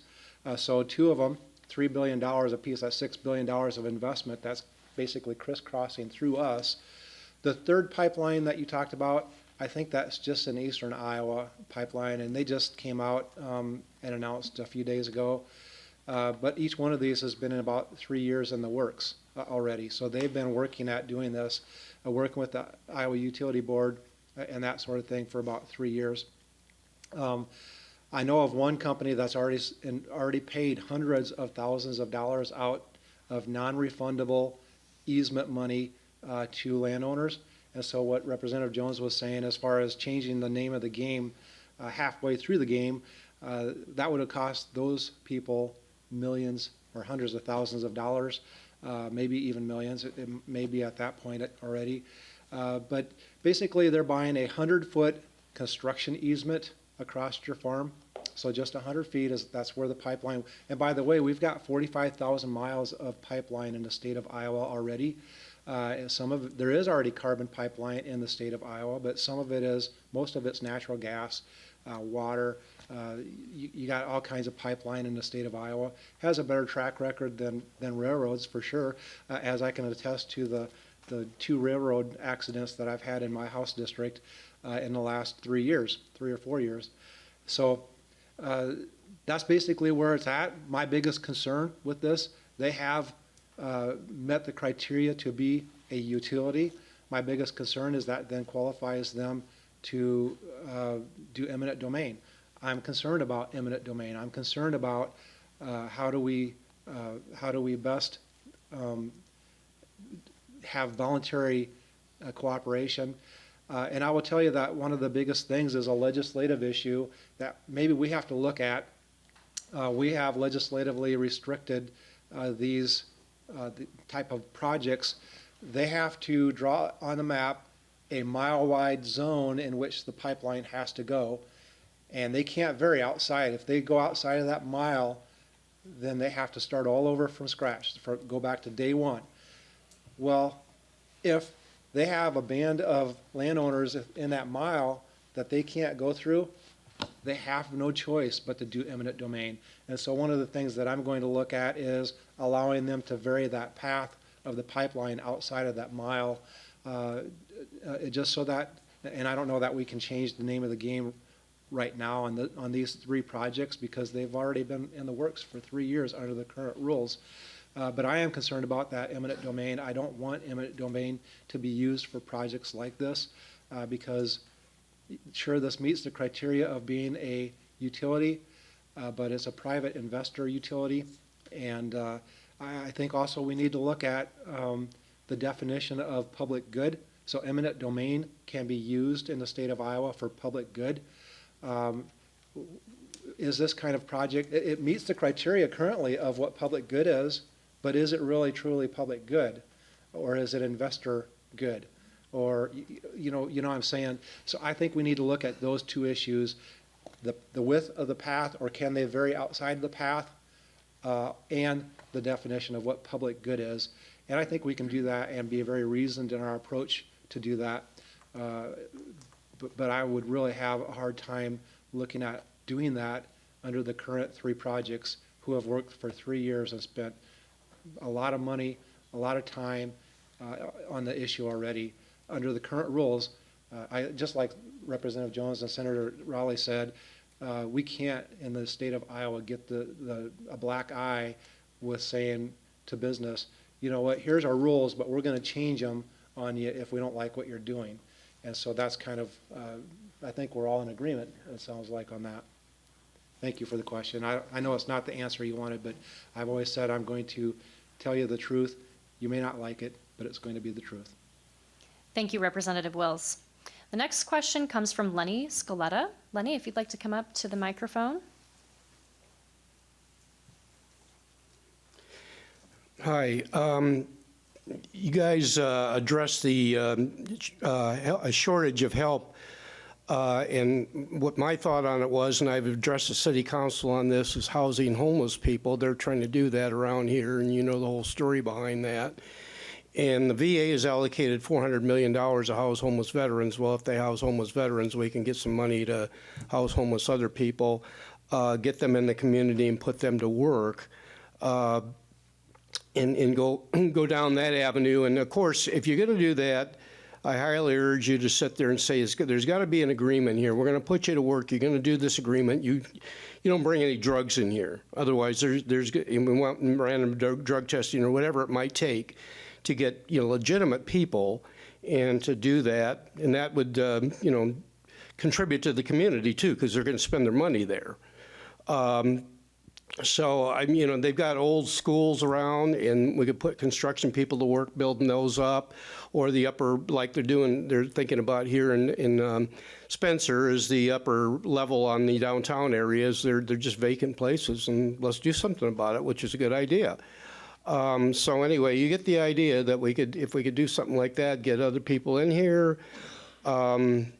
So 2 of them, $3 billion apiece, that's $6 billion of investment. That's basically crisscrossing through us. The third pipeline that you talked about, I think that's just an eastern Iowa pipeline, and they just came out and announced a few days ago. But each one of these has been in about 3 years in the works already. So they've been working at doing this, working with the Iowa Utility Board and that sort of thing for about 3 years. I know of one company that's already paid hundreds of thousands of dollars out of non-refundable easement money to landowners. And so what Representative Jones was saying, as far as changing the name of the game halfway through the game, that would have cost those people millions or hundreds of thousands of dollars, maybe even millions. It may be at that point already. But basically, they're buying a 100-foot construction easement across your farm. So just 100 feet, that's where the pipeline. And by the way, we've got 45,000 miles of pipeline in the state of Iowa already. There is already carbon pipeline in the state of Iowa, but most of it's natural gas, water. You got all kinds of pipeline in the state of Iowa. Has a better track record than railroads for sure, as I can attest to the 2 railroad accidents that I've had in my house district in the last 3 or 4 years. So that's basically where it's at. My biggest concern with this, they have met the criteria to be a utility. My biggest concern is that then qualifies them to do eminent domain. I'm concerned about eminent domain. I'm concerned about how do we best have voluntary cooperation. And I will tell you that one of the biggest things is a legislative issue that maybe we have to look at. We have legislatively restricted these the type of projects. They have to draw on the map a mile-wide zone in which the pipeline has to go, and they can't vary outside. If they go outside of that mile, then they have to start all over from scratch, go back to day one. Well, if they have a band of landowners in that mile that they can't go through, they have no choice but to do eminent domain. And so one of the things that I'm going to look at is allowing them to vary that path of the pipeline outside of that mile, just so that, and I don't know that we can change the name of the game right now on these three projects because they've already been in the works for 3 years under the current rules. But I am concerned about that eminent domain. I don't want eminent domain to be used for projects like this because sure, this meets the criteria of being a utility, but it's a private investor utility. And I think also we need to look at the definition of public good. So eminent domain can be used in the state of Iowa for public good. Is this kind of project, it meets the criteria currently of what public good is, but is it really truly public good? Or is it investor good? Or, you know what I'm saying? So I think we need to look at those two issues, the width of the path, or can they vary outside the path, and the definition of what public good is. And I think we can do that and be very reasoned in our approach to do that. But I would really have a hard time looking at doing that under the current three projects who have worked for 3 years and spent a lot of money, a lot of time on the issue already. Under the current rules, just like Representative Jones and Senator Rowley said, we can't in the state of Iowa get a black eye with saying to business, you know what, here's our rules, but we're going to change them on you if we don't like what you're doing. And so that's kind of, I think we're all in agreement, it sounds like, on that. Thank you for the question. I know it's not the answer you wanted, but I've always said I'm going to tell you the truth. You may not like it, but it's going to be the truth. Thank you, Representative Wills. The next question comes from Lenny Scaletta. Lenny, if you'd like to come up to the microphone. Hi. You guys addressed the a shortage of help, and what my thought on it was, and I've addressed the city council on this, is housing homeless people. They're trying to do that around here, and you know the whole story behind that. And the VA has allocated $400 million to house homeless veterans. Well, if they house homeless veterans, we can get some money to house homeless other people, get them in the community and put them to work. And go down that avenue. And of course, if you're going to do that, I highly urge you to sit there and say, there's got to be an agreement here. We're going to put you to work. You're going to do this agreement. You don't bring any drugs in here. Otherwise, we want random drug testing or whatever it might take to get legitimate people, and to do that, and that would contribute to the community too, because they're going to spend their money there. So they've got old schools around, and we could put construction people to work building those up, or the upper, like they're thinking about here in Spencer, is the upper level on the downtown areas. They're just vacant places, and let's do something about it, which is a good idea. So anyway, you get the idea that if we could do something like that, get other people in here. And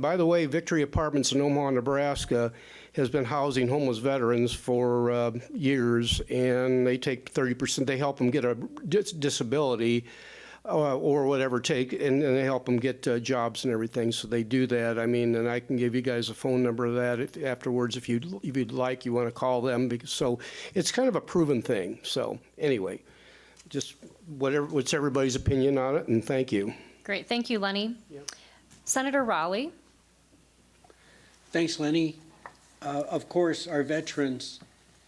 by the way, Victory Apartments in Omaha, Nebraska has been housing homeless veterans for years, and they take 30%. They help them get a disability or whatever and they help them get jobs and everything. So they do that. And I can give you guys a phone number of that afterwards if you'd like. You want to call them, so it's kind of a proven thing. So anyway, just what's everybody's opinion on it, and thank you. Great, thank you, Lenny. Yep. Senator Rowley. Thanks, Lenny. Of course, our veterans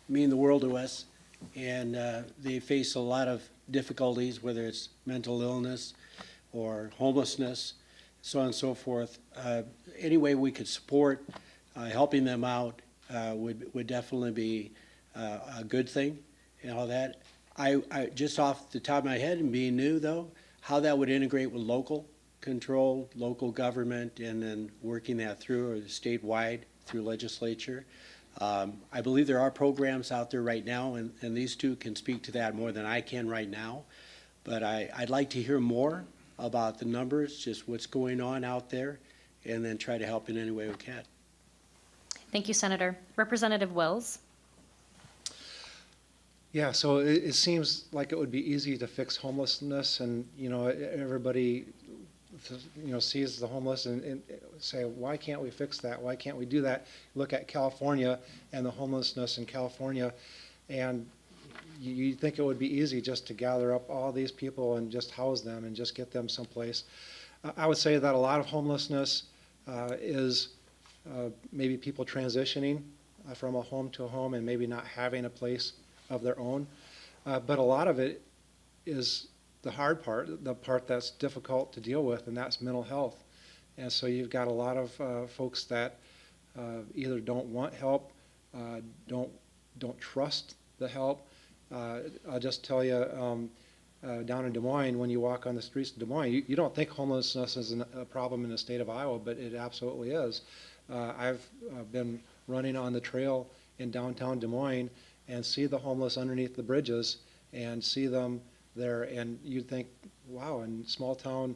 mean the world to us, and they face a lot of difficulties, whether it's mental illness or homelessness. so on and so forth. Any way we could support helping them out would definitely be a good thing and all that. I just off the top of my head and being new though, how that would integrate with local control, local government, and then working that through or statewide through legislature. I believe there are programs out there right now, and these two can speak to that more than I can right now. But I'd like to hear more about the numbers, just what's going on out there, and then try to help in any way we can. Thank you, Senator. Representative Wills? Yeah, so it seems like it would be easy to fix homelessness, and, everybody, sees the homeless and say, why can't we fix that? Why can't we do that? Look at California and the homelessness in California, and you think it would be easy just to gather up all these people and just house them and just get them someplace. I would say that a lot of homelessness is maybe people transitioning from a home to a home and maybe not having a place of their own. But a lot of it is the hard part, the part that's difficult to deal with, and that's mental health. And so you've got a lot of folks that either don't want help, don't trust the help. I'll just tell you, down in Des Moines, when you walk on the streets of Des Moines, you don't think homelessness is a problem in the state of Iowa, but it absolutely is. I've been running on the trail in downtown Des Moines and see the homeless underneath the bridges and see them there, and you'd think, wow, in small town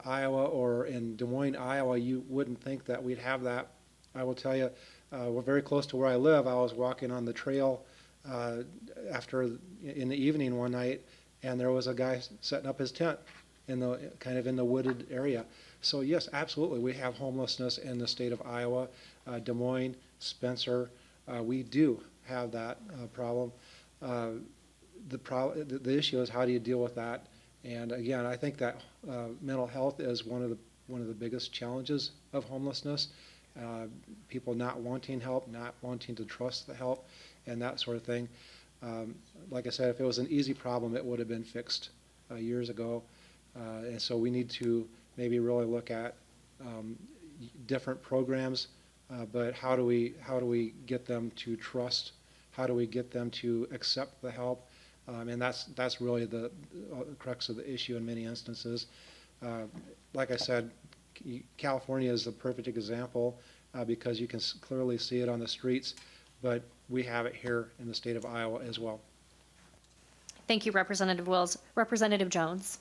Iowa or in Des Moines, Iowa, you wouldn't think that we'd have that. I will tell you, we're very close to where I live. I was walking on the trail in the evening one night, and there was a guy setting up his tent in the wooded area. So yes, absolutely, we have homelessness in the state of Iowa, Des Moines, Spencer. We do have that problem. The issue is, how do you deal with that? And again, I think that mental health is one of the biggest challenges of homelessness. People not wanting help, not wanting to trust the help, and that sort of thing. Like I said, if it was an easy problem, it would have been fixed years ago. And so we need to maybe really look at different programs, but how do we get them to trust? How do we get them to accept the help? And that's really the crux of the issue in many instances. Like I said, California is the perfect example because you can clearly see it on the streets, but we have it here in the state of Iowa as well. Thank you, Representative Wills. Representative Jones?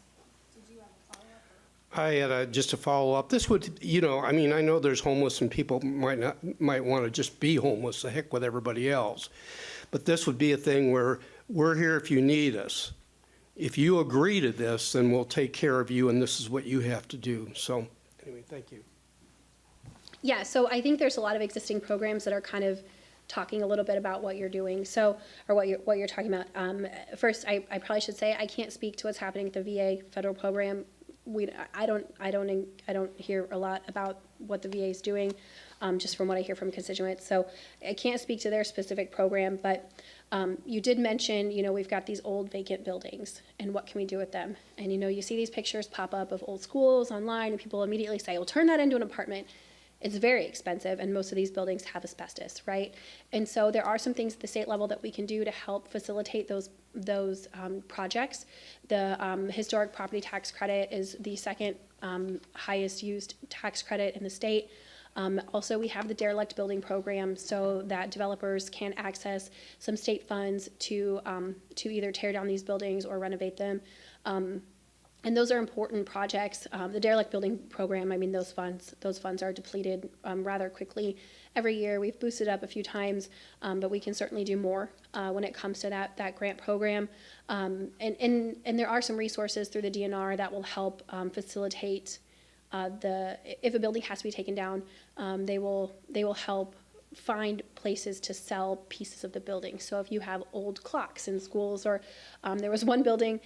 I had just a follow-up. This would, I know there's homeless and people might want to just be homeless, the heck with everybody else. But this would be a thing where we're here if you need us. If you agree to this, then we'll take care of you, and this is what you have to do. So anyway, thank you. Yeah, so I think there's a lot of existing programs that are kind of talking a little bit about what you're doing, or what you're talking about. First, I probably should say I can't speak to what's happening at the VA federal program. I don't hear a lot about what the VA is doing, just from what I hear from constituents. So I can't speak to their specific program, but you did mention, we've got these old vacant buildings, and what can we do with them? And you see these pictures pop up of old schools online, and people immediately say, well, turn that into an apartment. It's very expensive, and most of these buildings have asbestos, right? And so there are some things at the state level that we can do to help facilitate those projects. The historic property tax credit is the second highest used tax credit in the state. Also, we have the derelict building program so that developers can access some state funds to either tear down these buildings or renovate them. And those are important projects. The derelict building program, those funds are depleted rather quickly. Every year, we've boosted up a few times, but we can certainly do more when it comes to that grant program. And there are some resources through the DNR that will help facilitate if a building has to be taken down, they will help find places to sell pieces of the building. So if you have old clocks in schools, or there was one building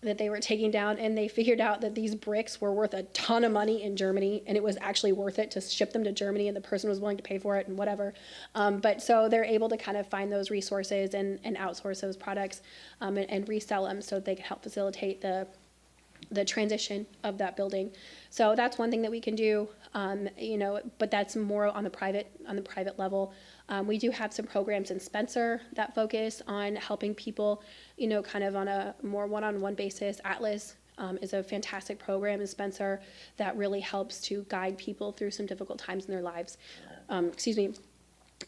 that they were taking down, and they figured out that these bricks were worth a ton of money in Germany, and it was actually worth it to ship them to Germany, and the person was willing to pay for it and whatever. But so they're able to kind of find those resources and outsource those products and resell them so they can help facilitate the the transition of that building. So that's one thing that we can do, but that's more on the private level. We do have some programs in Spencer that focus on helping people, kind of on a more one-on-one basis. Atlas is a fantastic program in Spencer that really helps to guide people through some difficult times in their lives.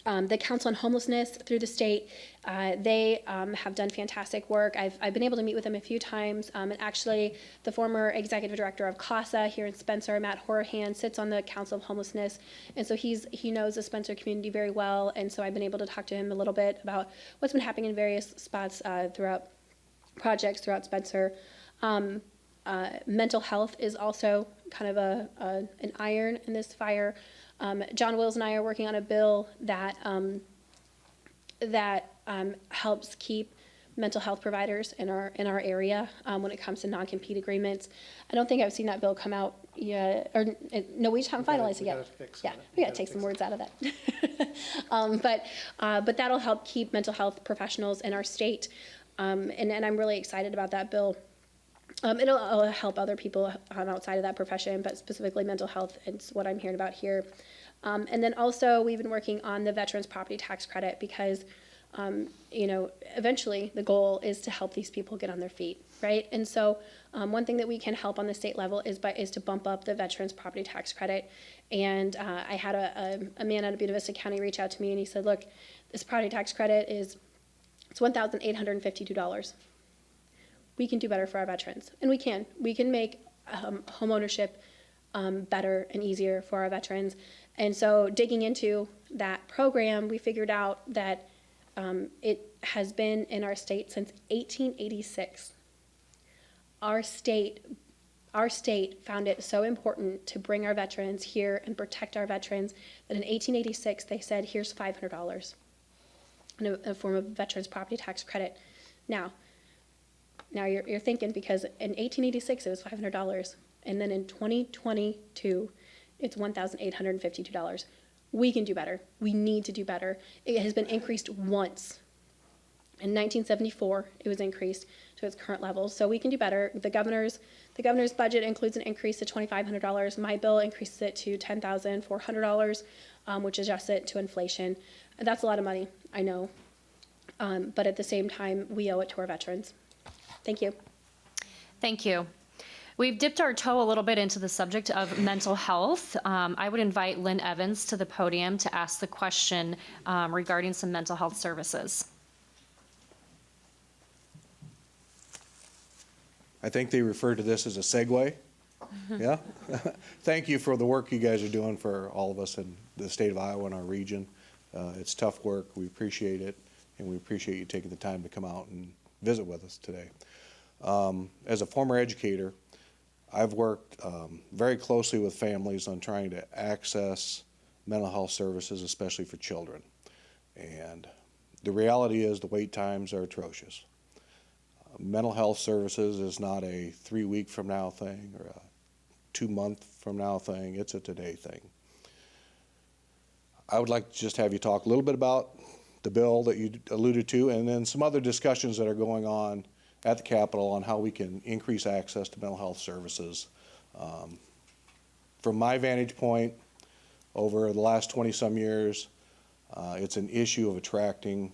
The Council on Homelessness through the state, they have done fantastic work. I've been able to meet with them a few times, and actually the former executive director of CASA here in Spencer, Matt Horahan, sits on the Council of Homelessness, and so he knows the Spencer community very well, and so I've been able to talk to him a little bit about what's been happening in various spots throughout projects throughout Spencer. Mental health is also kind of an iron in this fire. John Wills and I are working on a bill that helps keep mental health providers in our area when it comes to non-compete agreements. I don't think I've seen that bill come out yet, no, we just haven't finalized it yet. We got to take some words out of that. But that'll help keep mental health professionals in our state, and I'm really excited about that bill. It'll help other people outside of that profession, but specifically mental health is what I'm hearing about here. And then also we've been working on the Veterans Property Tax Credit because, eventually the goal is to help these people get on their feet, right? And so one thing that we can help on the state level is to bump up the Veterans Property Tax Credit. And I had a man out of Buena Vista County reach out to me and he said, look, this property tax credit it's $1,852. We can do better for our veterans, and we can make home ownership better and easier for our veterans. And so digging into that program, we figured out that it has been in our state since 1886. Our state found it so important to bring our veterans here and protect our veterans that in 1886 they said, here's $500 in a form of veterans property tax credit. Now you're thinking, because in 1886 it was $500, and then in 2022 it's $1,852. We can do better. We need to do better. It has been increased once. In 1974 it was increased to its current levels, so we can do better. The governor's budget includes an increase to $2,500. My bill increases it to $10,400, which adjusts it to inflation. That's a lot of money, I know, but at the same time we owe it to our veterans. Thank you. Thank you. We've dipped our toe a little bit into the subject of mental health. I would invite Lynn Evans to the podium to ask the question regarding some mental health services. I think they refer to this as a segue. Yeah? Thank you for the work you guys are doing for all of us in the state of Iowa and our region. It's tough work. We appreciate it, and we appreciate you taking the time to come out and visit with us today. As a former educator, I've worked very closely with families on trying to access mental health services, especially for children. And the reality is the wait times are atrocious. Mental health services is not a 3-week from now thing or a 2-month from now thing. It's a today thing. I would like to just have you talk a little bit about the bill that you alluded to, and then some other discussions that are going on at the Capitol on how we can increase access to mental health services. From my vantage point, over the last 20-some years, it's an issue of attracting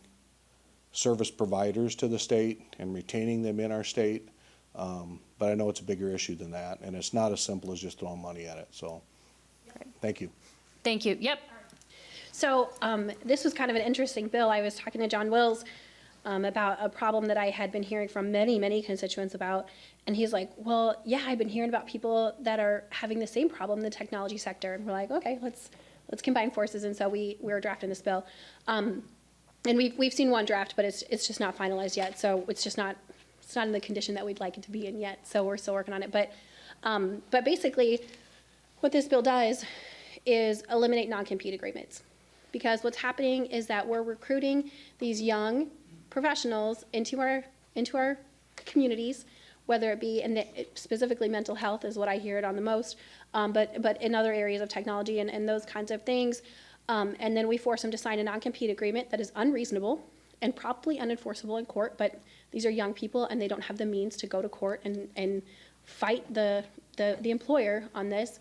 service providers to the state and retaining them in our state. But I know it's a bigger issue than that, and it's not as simple as just throwing money at it. So, thank you. Thank you. Yep. So this was kind of an interesting bill. I was talking to John Wills about a problem that I had been hearing from many constituents about, and he's like, well, yeah, I've been hearing about people that are having the same problem in the technology sector. And we're like, okay, let's combine forces. And so we were drafting this bill. And we've seen one draft, but it's just not finalized yet. So it's not in the condition that we'd like it to be in yet. So we're still working on it. But basically, what this bill does is eliminate non-compete agreements. Because what's happening is that we're recruiting these young professionals into our communities, whether it be specifically mental health is what I hear it on the most, but in other areas of technology and those kinds of things. And then we force them to sign a non-compete agreement that is unreasonable and probably unenforceable in court, but these are young people and they don't have the means to go to court and fight the employer on this.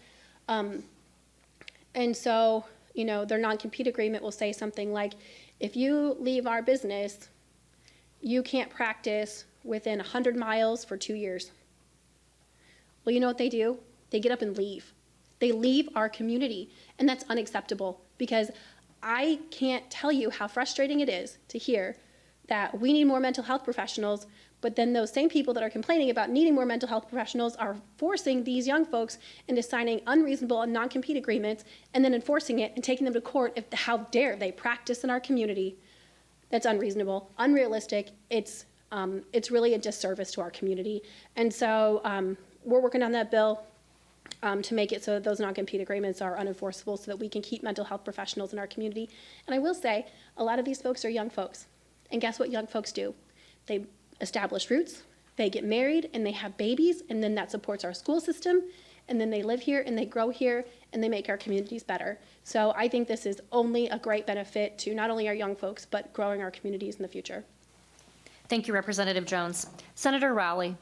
And so, you know, their non-compete agreement will say something like, if you leave our business, you can't practice within 100 miles for 2 years. Well, you know what they do? They get up and leave. They leave our community, and that's unacceptable, because I can't tell you how frustrating it is to hear that we need more mental health professionals, but then those same people that are complaining about needing more mental health professionals are forcing these young folks into signing unreasonable and non-compete agreements and then enforcing it and taking them to court if how dare they practice in our community. That's unreasonable, unrealistic. It's really a disservice to our community. And so we're working on that bill to make it so that those non-compete agreements are unenforceable so that we can keep mental health professionals in our community. And I will say, a lot of these folks are young folks. And guess what young folks do? They establish roots, they get married, and they have babies, and then that supports our school system, and then they live here, and they grow here, and they make our communities better. So I think this is only a great benefit to not only our young folks, but growing our communities in the future. Thank you, Representative Jones. Senator Rowley.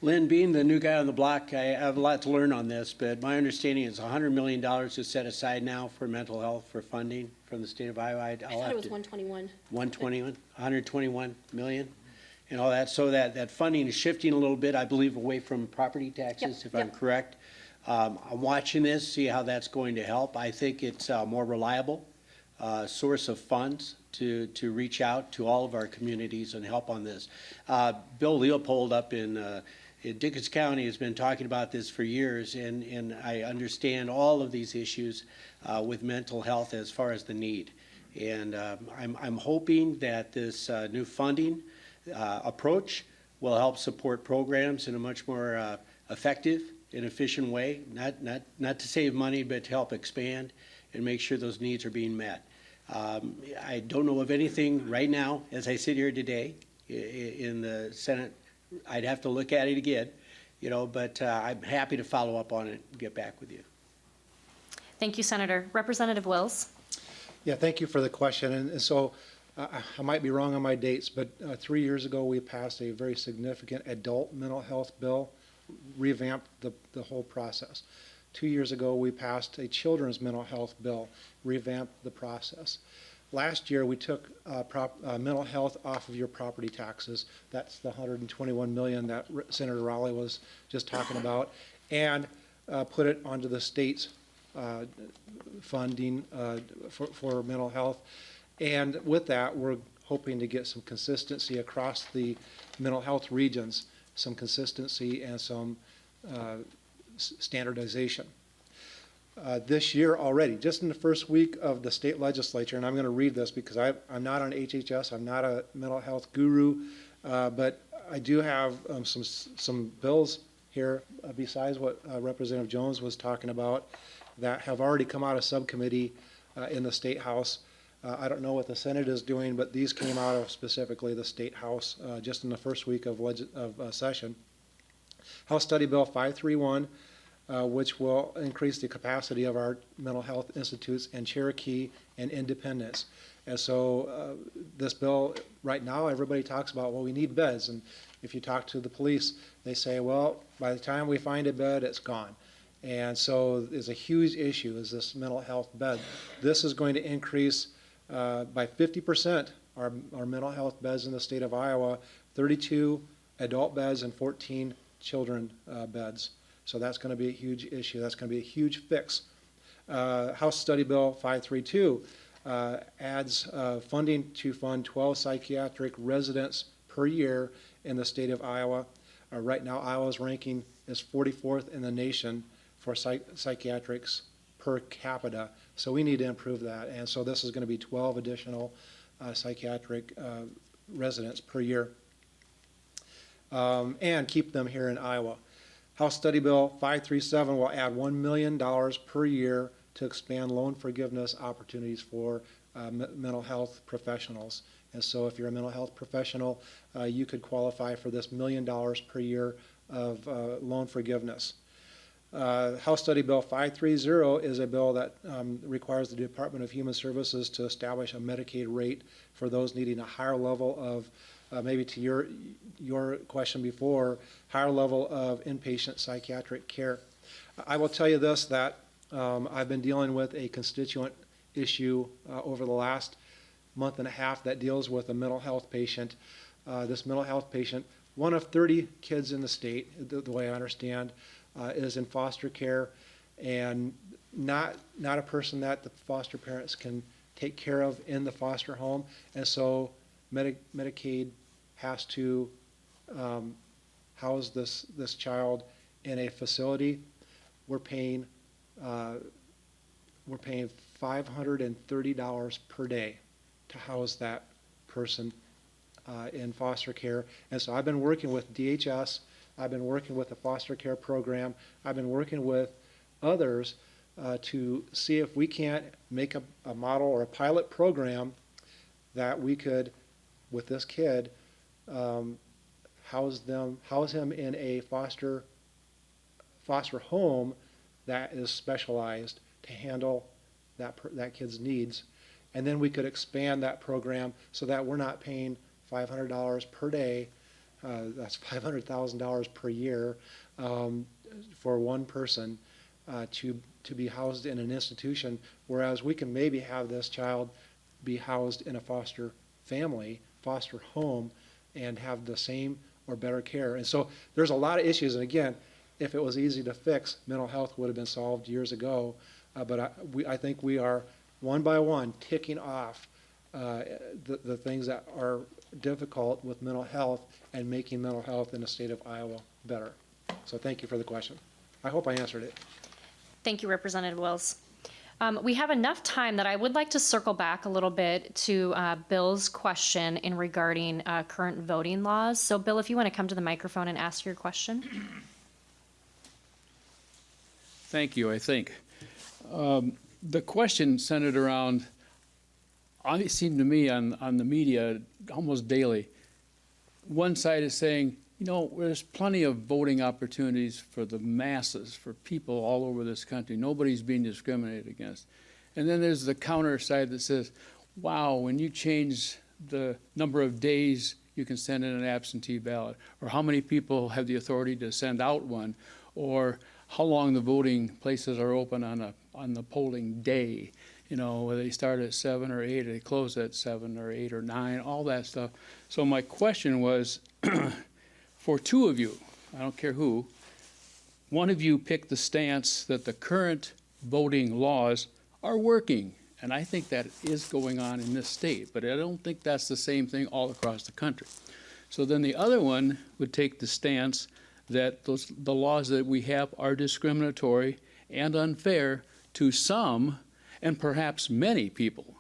Lynn, being the new guy on the block, I have a lot to learn on this, but my understanding is $100 million is set aside now for mental health for funding from the state of Iowa. I thought it was 121. 121, 121 million and all that. So that funding is shifting a little bit, I believe, away from property taxes, if I'm correct. I'm watching this, see how that's going to help. I think it's a more reliable source of funds to reach out to all of our communities and help on this. Bill Leopold up in Dickens County has been talking about this for years, and I understand all of these issues with mental health as far as the need. And I'm hoping that this new funding approach will help support programs in a much more effective and efficient way, not to save money, but to help expand and make sure those needs are being met. I don't know of anything right now, as I sit here today in the Senate. I'd have to look at it again, you know, but I'm happy to follow up on it and get back with you. Thank you, Senator. Representative Wills. Yeah, thank you for the question. And so I might be wrong on my dates, but 3 years ago we passed a very significant adult mental health bill, revamped the whole process. 2 years ago we passed a children's mental health bill, revamped the process. Last year, we took mental health off of your property taxes. That's the $121 million that Senator Rowley was just talking about, and put it onto the state's funding for mental health. And with that, we're hoping to get some consistency across the mental health regions, some consistency and some standardization. This year already, just in the first week of the state legislature, and I'm going to read this because I'm not on HHS, I'm not a mental health guru, but I do have some bills here besides what Representative Jones was talking about that have already come out of subcommittee in the State House. I don't know what the Senate is doing, but these came out of specifically the State House just in the first week of session. House Study Bill 531. Which will increase the capacity of our mental health institutes in Cherokee and Independence. And so this bill, right now, everybody talks about, well, we need beds. And if you talk to the police, they say, well, by the time we find a bed, it's gone. And so it's a huge issue, is this mental health bed. This is going to increase by 50% our mental health beds in the state of Iowa, 32 adult beds and 14 children beds. So that's going to be a huge issue. That's going to be a huge fix. House Study Bill 532 adds funding to fund 12 psychiatric residents per year in the state of Iowa. Right now, Iowa's ranking is 44th in the nation for psychiatrics per capita. So we need to improve that. And so this is going to be 12 additional psychiatric residents per year, and keep them here in Iowa. House Study Bill 537 will add $1 million per year to expand loan forgiveness opportunities for mental health professionals. And so if you're a mental health professional, you could qualify for this $1 million per year of loan forgiveness. House Study Bill 530 is a bill that requires the Department of Human Services to establish a Medicaid rate for those needing a higher level of maybe to your question before, higher level of inpatient psychiatric care. I will tell you this, that I've been dealing with a constituent issue over the last month and a half that deals with a mental health patient. This mental health patient, one of 30 kids in the state, the way I understand, is in foster care, and not a person that the foster parents can take care of in the foster home, and so Medicaid has to house this child in a facility. We're paying $530 per day to house that person in foster care. And so I've been working with DHS, I've been working with the foster care program, I've been working with others to see if we can't make a model or a pilot program that we could, with this kid, house him in a foster home that is specialized to handle that kid's needs. And then we could expand that program so that we're not paying $500 per day, that's $500,000 per year for one person to be housed in an institution, whereas we can maybe have this child be housed in a foster family, foster home, and have the same or better care. And so there's a lot of issues, and again, if it was easy to fix, mental health would have been solved years ago, but I think we are one by one ticking off the things that are difficult with mental health and making mental health in the state of Iowa better. So thank you for the question. I hope I answered it. Thank you, Representative Wills. We have enough time that I would like to circle back a little bit to Bill's question in regarding current voting laws. So Bill, if you want to come to the microphone and ask your question. Thank you, I think. The question centered around, it seemed to me on the media almost daily, one side is saying, you know, there's plenty of voting opportunities for the masses, for people all over this country. Nobody's being discriminated against. And then there's the counter side that says, wow, when you change the number of days you can send in an absentee ballot, or how many people have the authority to send out one, or how long the voting places are open on the polling day, you know, whether they start at 7 or 8, or they close at 7 or 8 or 9, all that stuff. So my question was, for two of you, I don't care who, one of you picked the stance that the current voting laws are working. And I think that is going on in this state, but I don't think that's the same thing all across the country. So then the other one would take the stance that the laws that we have are discriminatory and unfair to some and perhaps many people.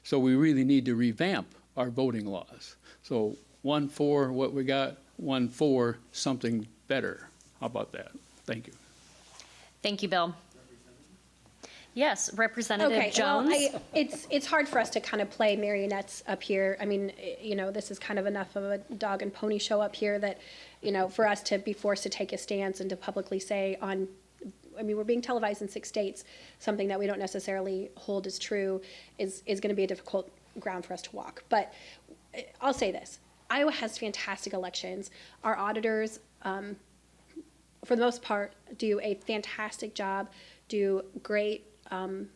So we really need to revamp our voting laws. So one for what we got, one for something better. How about that? Thank you. Thank you, Bill. Yes, Representative Jones. Well, it's hard for us to kind of play marionettes up here. I mean, you know, this is kind of enough of a dog and pony show up here that, you know, for us to be forced to take a stance and to publicly say on, I mean, we're being televised in 6 states, something that we don't necessarily hold as true is going to be a difficult ground for us to walk. But I'll say this. Iowa has fantastic elections. Our auditors, for the most part, do a fantastic job, do great, have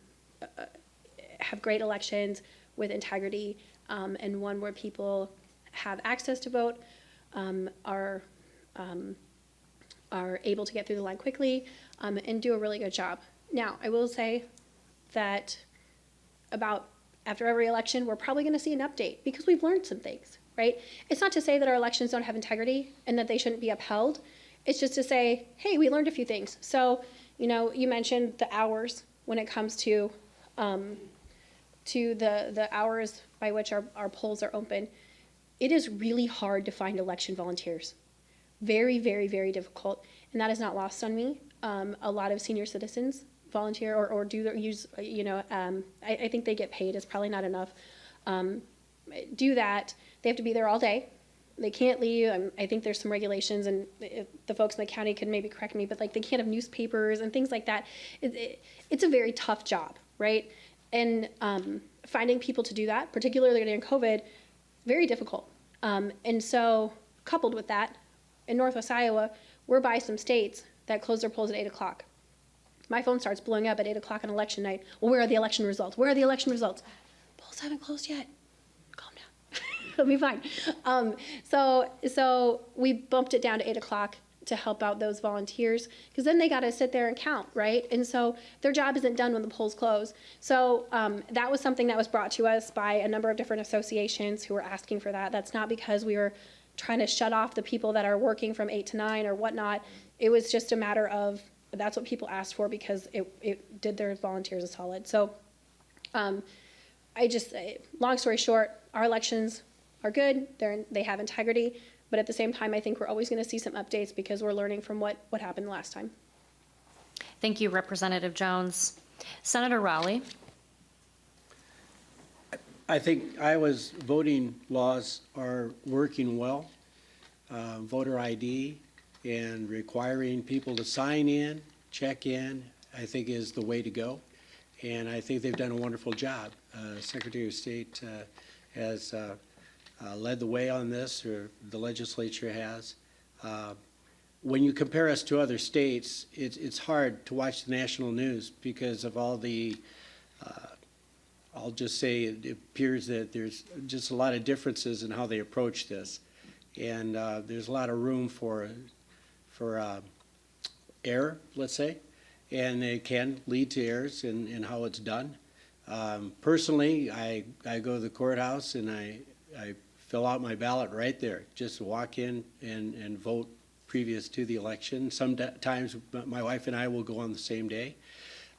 great elections with integrity, and one where people have access to vote, are able to get through the line quickly, and do a really good job. Now, I will say that after every election, we're probably going to see an update because we've learned some things. Right? It's not to say that our elections don't have integrity and that they shouldn't be upheld. It's just to say, hey, we learned a few things. So, you know, you mentioned the hours when it comes to the hours by which our polls are open. It is really hard to find election volunteers. Very, very, very difficult. And that is not lost on me. A lot of senior citizens volunteer or use, you know, I think they get paid. It's probably not enough. Do that. They have to be there all day. They can't leave. I think there's some regulations, and the folks in the county can maybe correct me, but like they can't have newspapers and things like that. It's a very tough job, right? And finding people to do that, particularly during COVID, very difficult. And so, coupled with that, in Northwest Iowa, we're by some states that close their polls at 8 o'clock. My phone starts blowing up at 8 o'clock on election night. Well, where are the election results? Where are the election results? Polls haven't closed yet. Calm down. It'll be fine. So we bumped it down to 8 o'clock to help out those volunteers, because then they got to sit there and count, right? And so their job isn't done when the polls close. So that was something that was brought to us by a number of different associations who were asking for that. That's not because we were trying to shut off the people that are working from 8 to 9 or whatnot. It was just a matter of, that's what people asked for, because it did their volunteers a solid. So long story short, our elections are good. They have integrity. But at the same time, I think we're always going to see some updates because we're learning from what happened last time. Thank you, Representative Jones. Senator Rowley. I think Iowa's voting laws are working well. Voter ID and requiring people to sign in, check in, I think is the way to go. And I think they've done a wonderful job. Secretary of State has led the way on this, or the legislature has. When you compare us to other states, it's hard to watch the national news because of all the, I'll just say it appears that there's just a lot of differences in how they approach this. And there's a lot of room for error, let's say, and it can lead to errors in how it's done. Personally, I go to the courthouse and I fill out my ballot right there. Just walk in and vote previous to the election. Sometimes my wife and I will go on the same day.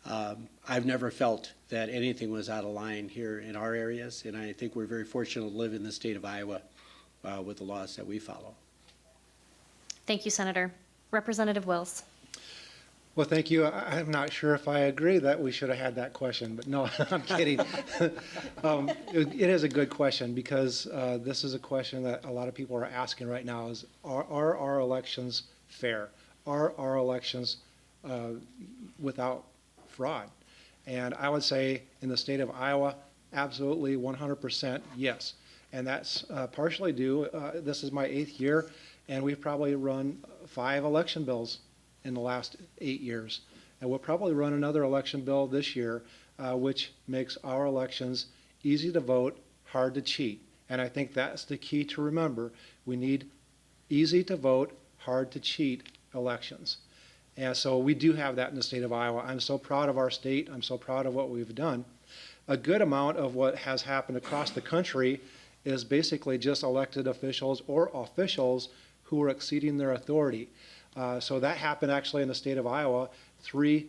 I've never felt that anything was out of line here in our areas, and I think we're very fortunate to live in the state of Iowa with the laws that we follow. Thank you, Senator. Representative Wills. Well, thank you. I'm not sure if I agree that we should have had that question, but no, I'm kidding. It is a good question, because this is a question that a lot of people are asking right now is, are our elections fair? Are our elections without fraud? And I would say in the state of Iowa, absolutely 100% yes. And that's partially due, this is my 8th year, and we've probably run 5 election bills in the last 8 years. And we'll probably run another election bill this year, which makes our elections easy to vote, hard to cheat. And I think that's the key to remember. We need easy to vote, hard to cheat elections. And so we do have that in the state of Iowa. I'm so proud of our state. I'm so proud of what we've done. A good amount of what has happened across the country is basically just elected officials or officials who are exceeding their authority. So that happened actually in the state of Iowa. 3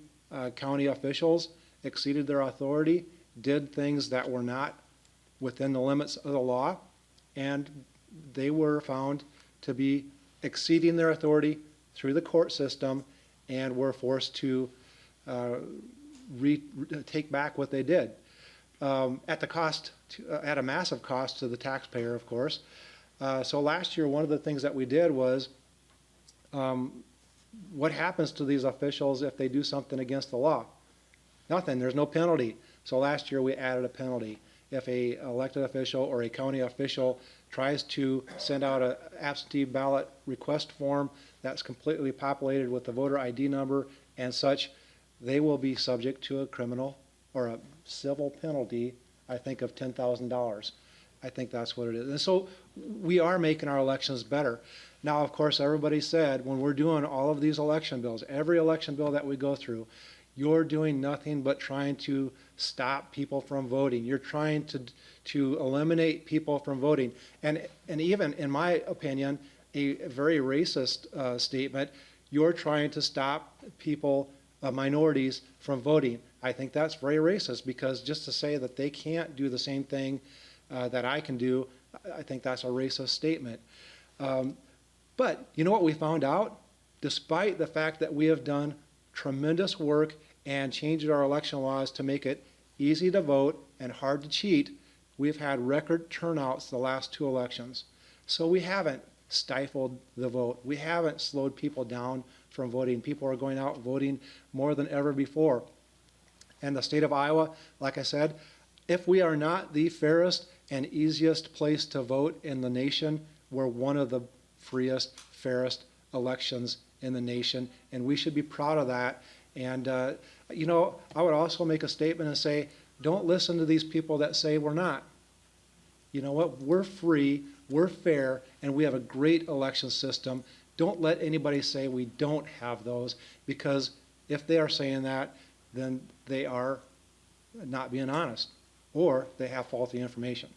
county officials exceeded their authority, did things that were not within the limits of the law, and they were found to be exceeding their authority through the court system and were forced to take back what they did at a massive cost to the taxpayer, of course. So last year, one of the things that we did was, what happens to these officials if they do something against the law? Nothing. There's no penalty. So last year we added a penalty. If a elected official or a county official tries to send out an absentee ballot request form that's completely populated with the voter ID number and such, they will be subject to a criminal or a civil penalty, I think, of $10,000. I think that's what it is. And so we are making our elections better. Now, of course, everybody said when we're doing all of these election bills, every election bill that we go through, you're doing nothing but trying to stop people from voting. You're trying to eliminate people from voting. And even, in my opinion, a very racist statement, you're trying to stop people, minorities, from voting. I think that's very racist, because just to say that they can't do the same thing that I can do, I think that's a racist statement. But you know what we found out? Despite the fact that we have done tremendous work and changed our election laws to make it easy to vote and hard to cheat, we've had record turnouts the last 2 elections. So we haven't stifled the vote. We haven't slowed people down from voting. People are going out voting more than ever before. And the state of Iowa, like I said, if we are not the fairest and easiest place to vote in the nation. We're one of the freest, fairest elections in the nation, and we should be proud of that. And, you know, I would also make a statement and say, don't listen to these people that say we're not. You know what? We're free, we're fair, and we have a great election system. Don't let anybody say we don't have those, because if they are saying that, then they are not being honest, or they have faulty information.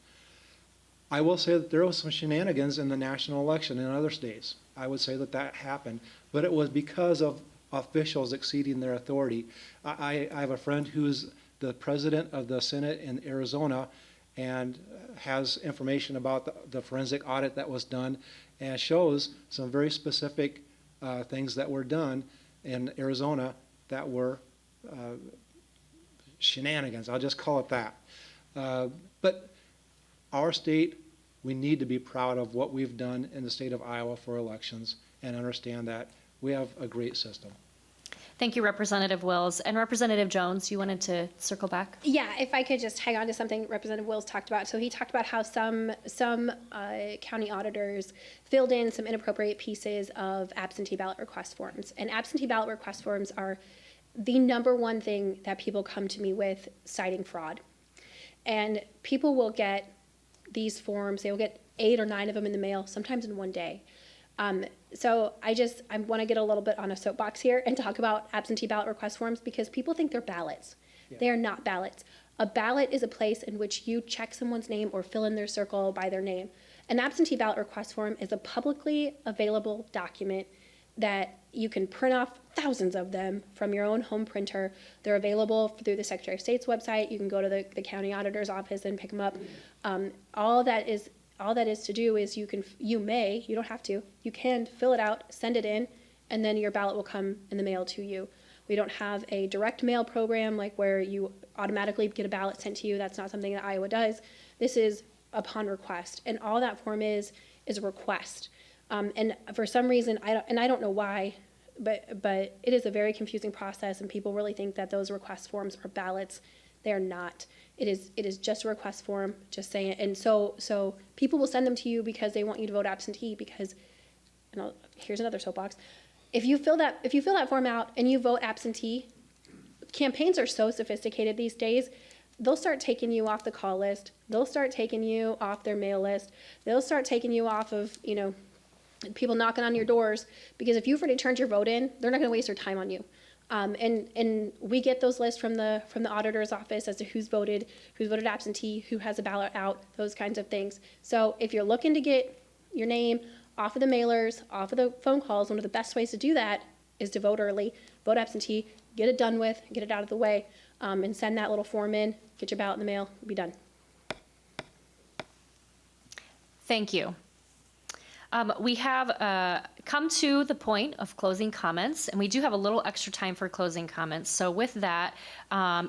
I will say that there was some shenanigans in the national election in other states. I would say that that happened, but it was because of officials exceeding their authority. I have a friend who's the president of the Senate in Arizona and has information about the forensic audit that was done and shows some very specific things that were done in Arizona that were shenanigans. I'll just call it that. But our state, we need to be proud of what we've done in the state of Iowa for elections and understand that we have a great system. Thank you, Representative Wills. And Representative Jones, you wanted to circle back? Yeah, if I could just hang on to something Representative Wills talked about. So he talked about how some county auditors filled in some inappropriate pieces of absentee ballot request forms. And absentee ballot request forms are the number one thing that people come to me with citing fraud. And people will get these forms, they will get 8 or 9 of them in the mail, sometimes in one day. So I want to get a little bit on a soapbox here and talk about absentee ballot request forms, because people think they're ballots. Yeah. They are not ballots. A ballot is a place in which you check someone's name or fill in their circle by their name. An absentee ballot request form is a publicly available document that you can print off thousands of them from your own home printer. They're available through the Secretary of State's website. You can go to the county auditor's office and pick them up. All that is to do is you don't have to, you can fill it out, send it in, and then your ballot will come in the mail to you. We don't have a direct mail program like where you automatically get a ballot sent to you. That's not something that Iowa does. This is upon request, and all that form is a request. And for some reason, I don't know why, but it is a very confusing process, and people really think that those request forms are ballots. They are not. It is just a request form, just saying it. And so people will send them to you because they want you to vote absentee. Because, here's another soapbox: if you fill that form out and you vote absentee, campaigns are so sophisticated these days. They'll start taking you off the call list. They'll start taking you off their mail list. They'll start taking you off of people knocking on your doors, because if you've already turned your vote in, they're not going to waste their time on you. And we get those lists from the auditor's office as to who's voted absentee, who has a ballot out, those kinds of things. So if you're looking to get your name off of the mailers, off of the phone calls, one of the best ways to do that is to vote early, vote absentee, get it done with, get it out of the way, and send that little form in, get your ballot in the mail, be done. Thank you. We have come to the point of closing comments, and we do have a little extra time for closing comments. So with that,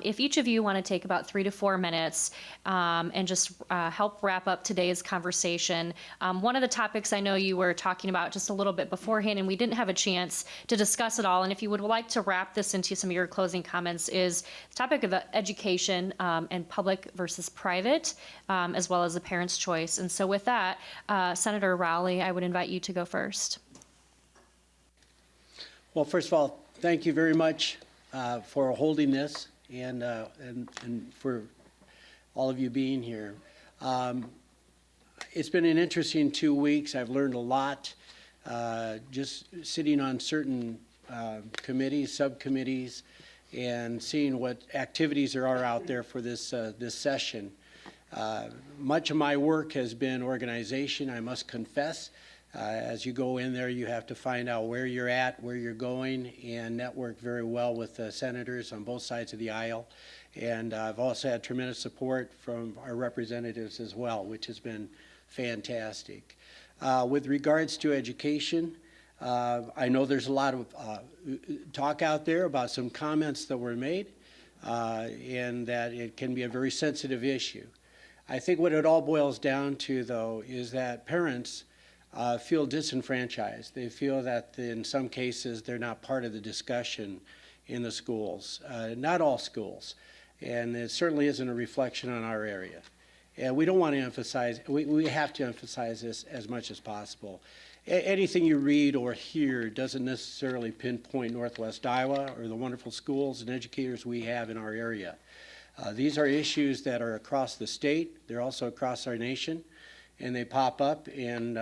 if each of you want to take about 3 to 4 minutes and just help wrap up today's conversation. One of the topics I know you were talking about just a little bit beforehand, and we didn't have a chance to discuss it all, and if you would like to wrap this into some of your closing comments, is the topic of education and public versus private, as well as the parent's choice. And so with that, Senator Rowley, I would invite you to go first. Well, first of all, thank you very much for holding this and for all of you being here. It's been an interesting 2 weeks. I've learned a lot just sitting on certain committees, subcommittees, and seeing what activities there are out there for this session. Much of my work has been organization, I must confess. As you go in there, you have to find out where you're at, where you're going, and network very well with senators on both sides of the aisle. And I've also had tremendous support from our representatives as well, which has been fantastic. With regards to education, I know there's a lot of talk out there about some comments that were made, and that it can be a very sensitive issue. I think what it all boils down to, though, is that parents feel disenfranchised. They feel that in some cases they're not part of the discussion in the schools, not all schools, and it certainly isn't a reflection on our area. And we don't want to emphasize, we have to emphasize this as much as possible. Anything you read or hear doesn't necessarily pinpoint Northwest Iowa or the wonderful schools and educators we have in our area. These are issues that are across the state. They're also across our nation, and they pop up, and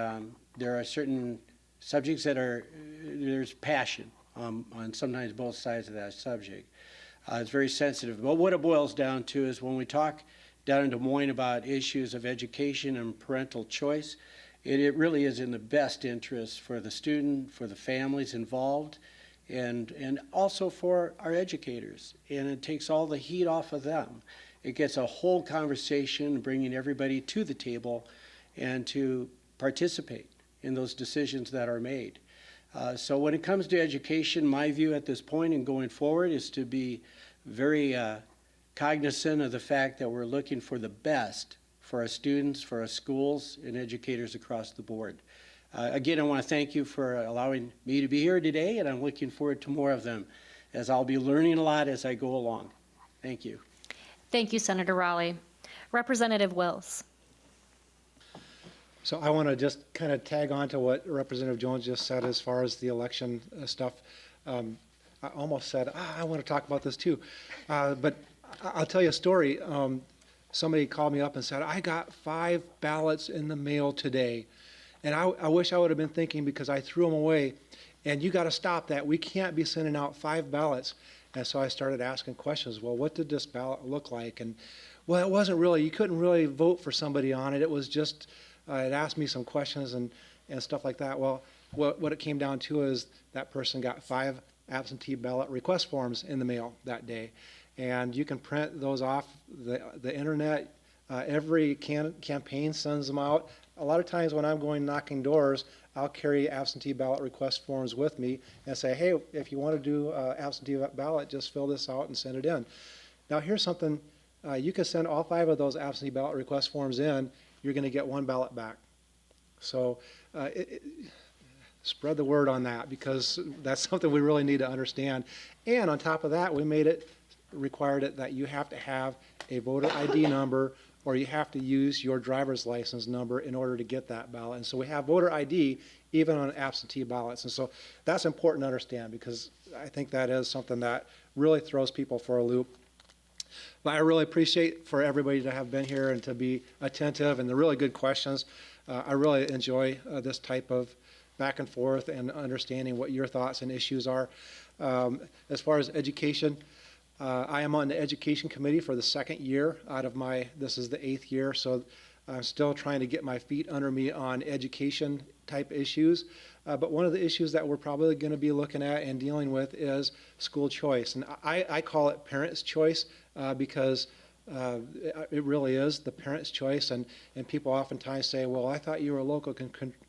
there are certain subjects that there's passion on sometimes both sides of that subject. It's very sensitive. But what it boils down to is when we talk down in Des Moines about issues of education and parental choice, it really is in the best interest for the student, for the families involved, and also for our educators. And it takes all the heat off of them. It gets a whole conversation, bringing everybody to the table and to participate in those decisions that are made. So when it comes to education, my view at this point and going forward is to be very cognizant of the fact that we're looking for the best for our students, for our schools, and educators across the board. Again, I want to thank you for allowing me to be here today, and I'm looking forward to more of them, as I'll be learning a lot as I go along. Thank you. Thank you, Senator Rowley. Representative Wills. So I want to just kind of tag on to what Representative Jones just said as far as the election stuff. I almost said, I want to talk about this too. But I'll tell you a story. Somebody called me up and said, I got 5 ballots in the mail today. And I wish I would have been thinking, because I threw them away. And you got to stop that. We can't be sending out 5 ballots. And so I started asking questions. Well, what did this ballot look like? And well, it wasn't really, you couldn't really vote for somebody on it. It was just, it asked me some questions and stuff like that. Well, what it came down to is that person got 5 absentee ballot request forms in the mail that day. And you can print those off the internet. Every campaign sends them out. A lot of times when I'm going knocking doors, I'll carry absentee ballot request forms with me and say, hey, if you want to do absentee ballot, just fill this out and send it in. Now here's something, you can send all 5 of those absentee ballot request forms in, you're going to get 1 ballot back. So spread the word on that, because that's something we really need to understand. And on top of that, we required it that you have to have a voter ID number, or you have to use your driver's license number in order to get that ballot. And so we have voter ID even on absentee ballots. And so that's important to understand, because I think that is something that really throws people for a loop. But I really appreciate for everybody to have been here and to be attentive and the really good questions. I really enjoy this type of back and forth and understanding what your thoughts and issues are. As far as education, I am on the education committee for the 2nd year out of this is the 8th year, so I'm still trying to get my feet under me on education type issues. But one of the issues that we're probably going to be looking at and dealing with is school choice. And I call it parents' choice because it really is the parents' choice. And people oftentimes say, well, I thought you were a local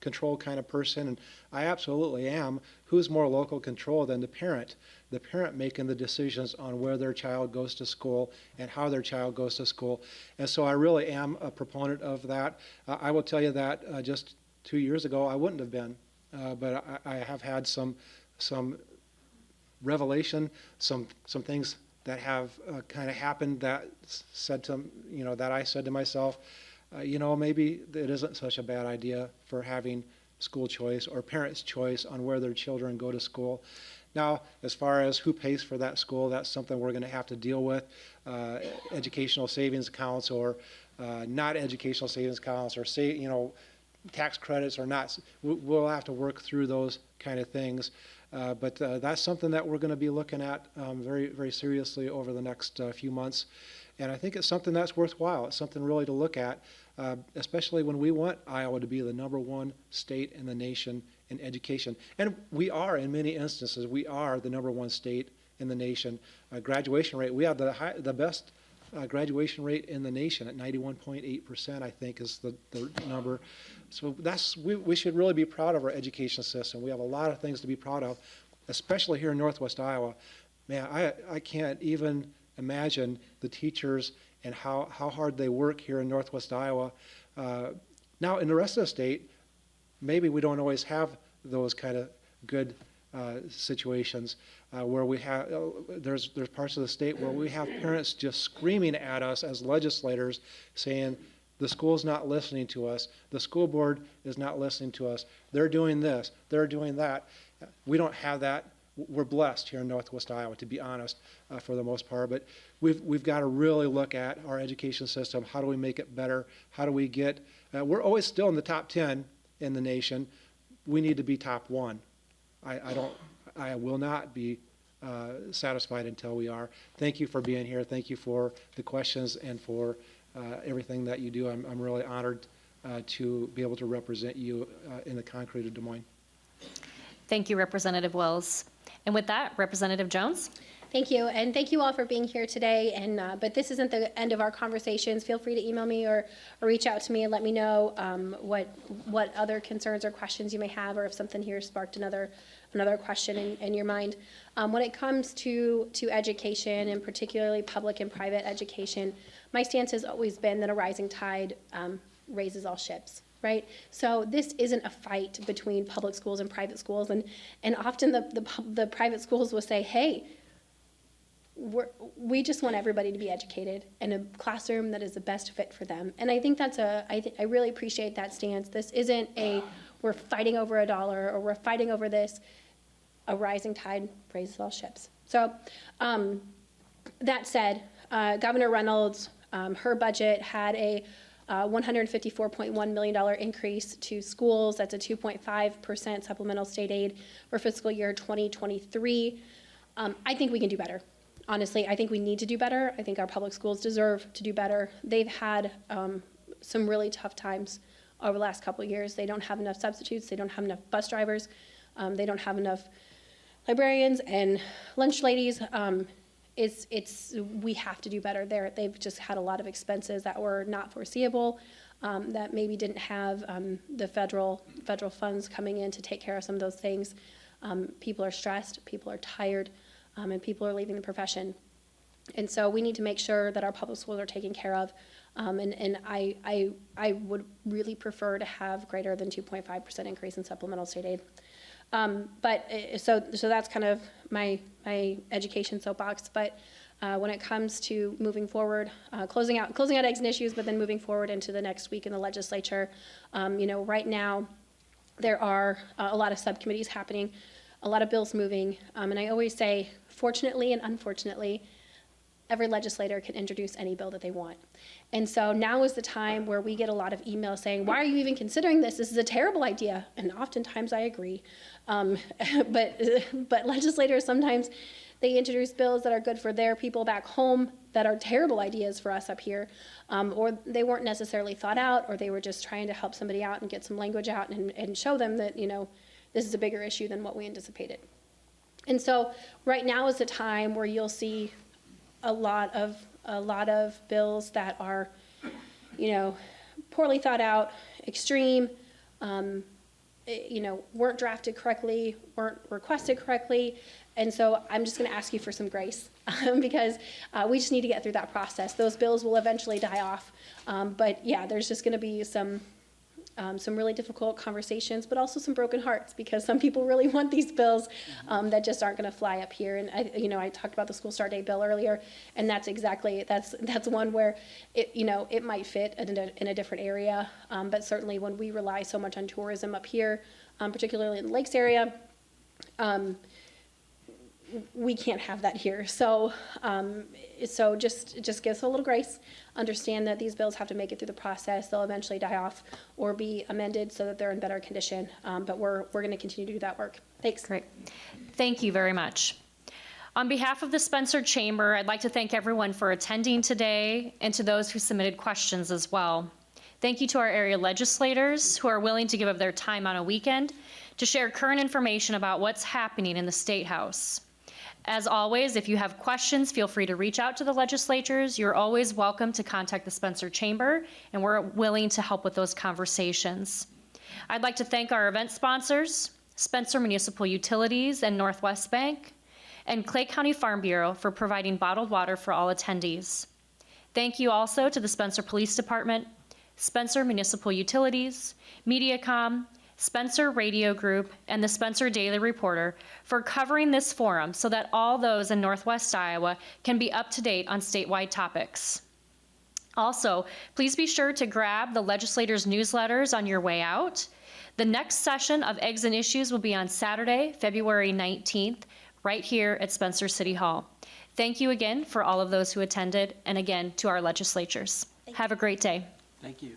control kind of person. And I absolutely am. Who's more local control than the parent? The parent making the decisions on where their child goes to school and how their child goes to school. And so I really am a proponent of that. I will tell you that just 2 years ago I wouldn't have been, but I have had some revelation, some things that have kind of happened that that I said to myself, maybe it isn't such a bad idea for having school choice or parents' choice on where their children go to school. Now, as far as who pays for that school, that's something we're going to have to deal with. Educational savings accounts or not educational savings accounts, or tax credits or not. We'll have to work through those kind of things. But that's something that we're going to be looking at very, very seriously over the next few months. And I think it's something that's worthwhile. It's something really to look at, especially when we want Iowa to be the #1 state in the nation in education. And we are, in many instances, we are the #1 state in the nation. Graduation rate, we have the best graduation rate in the nation at 91.8%, I think is the number. So we should really be proud of our education system. We have a lot of things to be proud of, especially here in Northwest Iowa. Man, I can't even imagine the teachers and how hard they work here in Northwest Iowa. Now, in the rest of the state, maybe we don't always have those kind of good situations where we have there's parts of the state where we have parents just screaming at us as legislators saying The school's not listening to us. The school board is not listening to us. They're doing this, they're doing that. We don't have that. We're blessed here in Northwest Iowa, to be honest, for the most part. But we've got to really look at our education system. How do we make it better? How do we get, we're always still in the top 10 in the nation. We need to be top 1. I will not be satisfied until we are. Thank you for being here. Thank you for the questions and for everything that you do. I'm really honored to be able to represent you in the concrete of Des Moines. Thank you, Representative Wills. And with that, Representative Jones. Thank you, and thank you all for being here today. And but this isn't the end of our conversations. Feel free to email me or reach out to me and let me know what other concerns or questions you may have, or if something here sparked another question in your mind. When it comes to education, and particularly public and private education, my stance has always been that a rising tide raises all ships. Right? So this isn't a fight between public schools and private schools, and often the private schools will say, hey, we just want everybody to be educated in a classroom that is the best fit for them. And I think I really appreciate that stance. This isn't we're fighting over a dollar or we're fighting over this. A rising tide raises all ships. So that said, Governor Reynolds, her budget had a $154.1 million increase to schools. That's a 2.5% supplemental state aid for fiscal year 2023. I think we can do better. Honestly, I think we need to do better. I think our public schools deserve to do better. They've had some really tough times over the last couple of years. They don't have enough substitutes. They don't have enough bus drivers. They don't have enough librarians and lunch ladies. We have to do better there. They've just had a lot of expenses that were not foreseeable, that maybe didn't have the federal funds coming in to take care of some of those things. People are stressed, people are tired, and people are leaving the profession. And so we need to make sure that our public schools are taken care of. And I would really prefer to have greater than 2.5% increase in supplemental state aid. So that's kind of my education soapbox. But when it comes to moving forward, closing out eggs and issues, but then moving forward into the next week in the legislature, right now there are a lot of subcommittees happening, a lot of bills moving, and I always say, fortunately and unfortunately, every legislator can introduce any bill that they want. And so now is the time where we get a lot of emails saying, why are you even considering this? This is a terrible idea. And oftentimes I agree. But legislators, sometimes they introduce bills that are good for their people back home that are terrible ideas for us up here. Or they weren't necessarily thought out, or they were just trying to help somebody out and get some language out and show them that, this is a bigger issue than what we anticipated. And so right now is the time where you'll see a lot of bills that are, poorly thought out, extreme, weren't drafted correctly, weren't requested correctly. And so I'm just going to ask you for some grace because we just need to get through that process. Those bills will eventually die off. But yeah, there's just going to be some really difficult conversations, but also some broken hearts because some people really want these bills that just aren't going to fly up here. And I talked about the school start date bill earlier, and that's one where it might fit in a different area. But certainly when we rely so much on tourism up here, particularly in the Lakes area, we can't have that here. So just give us a little grace. Understand that these bills have to make it through the process. They'll eventually die off or be amended so that they're in better condition. But we're going to continue to do that work. Thanks. Great. Thank you very much. On behalf of the Spencer Chamber, I'd like to thank everyone for attending today and to those who submitted questions as well. Thank you to our area legislators who are willing to give up their time on a weekend to share current information about what's happening in the State House. As always, if you have questions, feel free to reach out to the legislators. You're always welcome to contact the Spencer Chamber, and we're willing to help with those conversations. I'd like to thank our event sponsors, Spencer Municipal Utilities and Northwest Bank, and Clay County Farm Bureau for providing bottled water for all attendees. Thank you also to the Spencer Police Department, Spencer Municipal Utilities, MediaCom, Spencer Radio Group, and the Spencer Daily Reporter for covering this forum so that all those in Northwest Iowa can be up to date on statewide topics. Also, please be sure to grab the legislators' newsletters on your way out. The next session of Eggs and Issues will be on Saturday, February 19th, right here at Spencer City Hall. Thank you again for all of those who attended, and again to our legislatures. Have a great day. Thank you.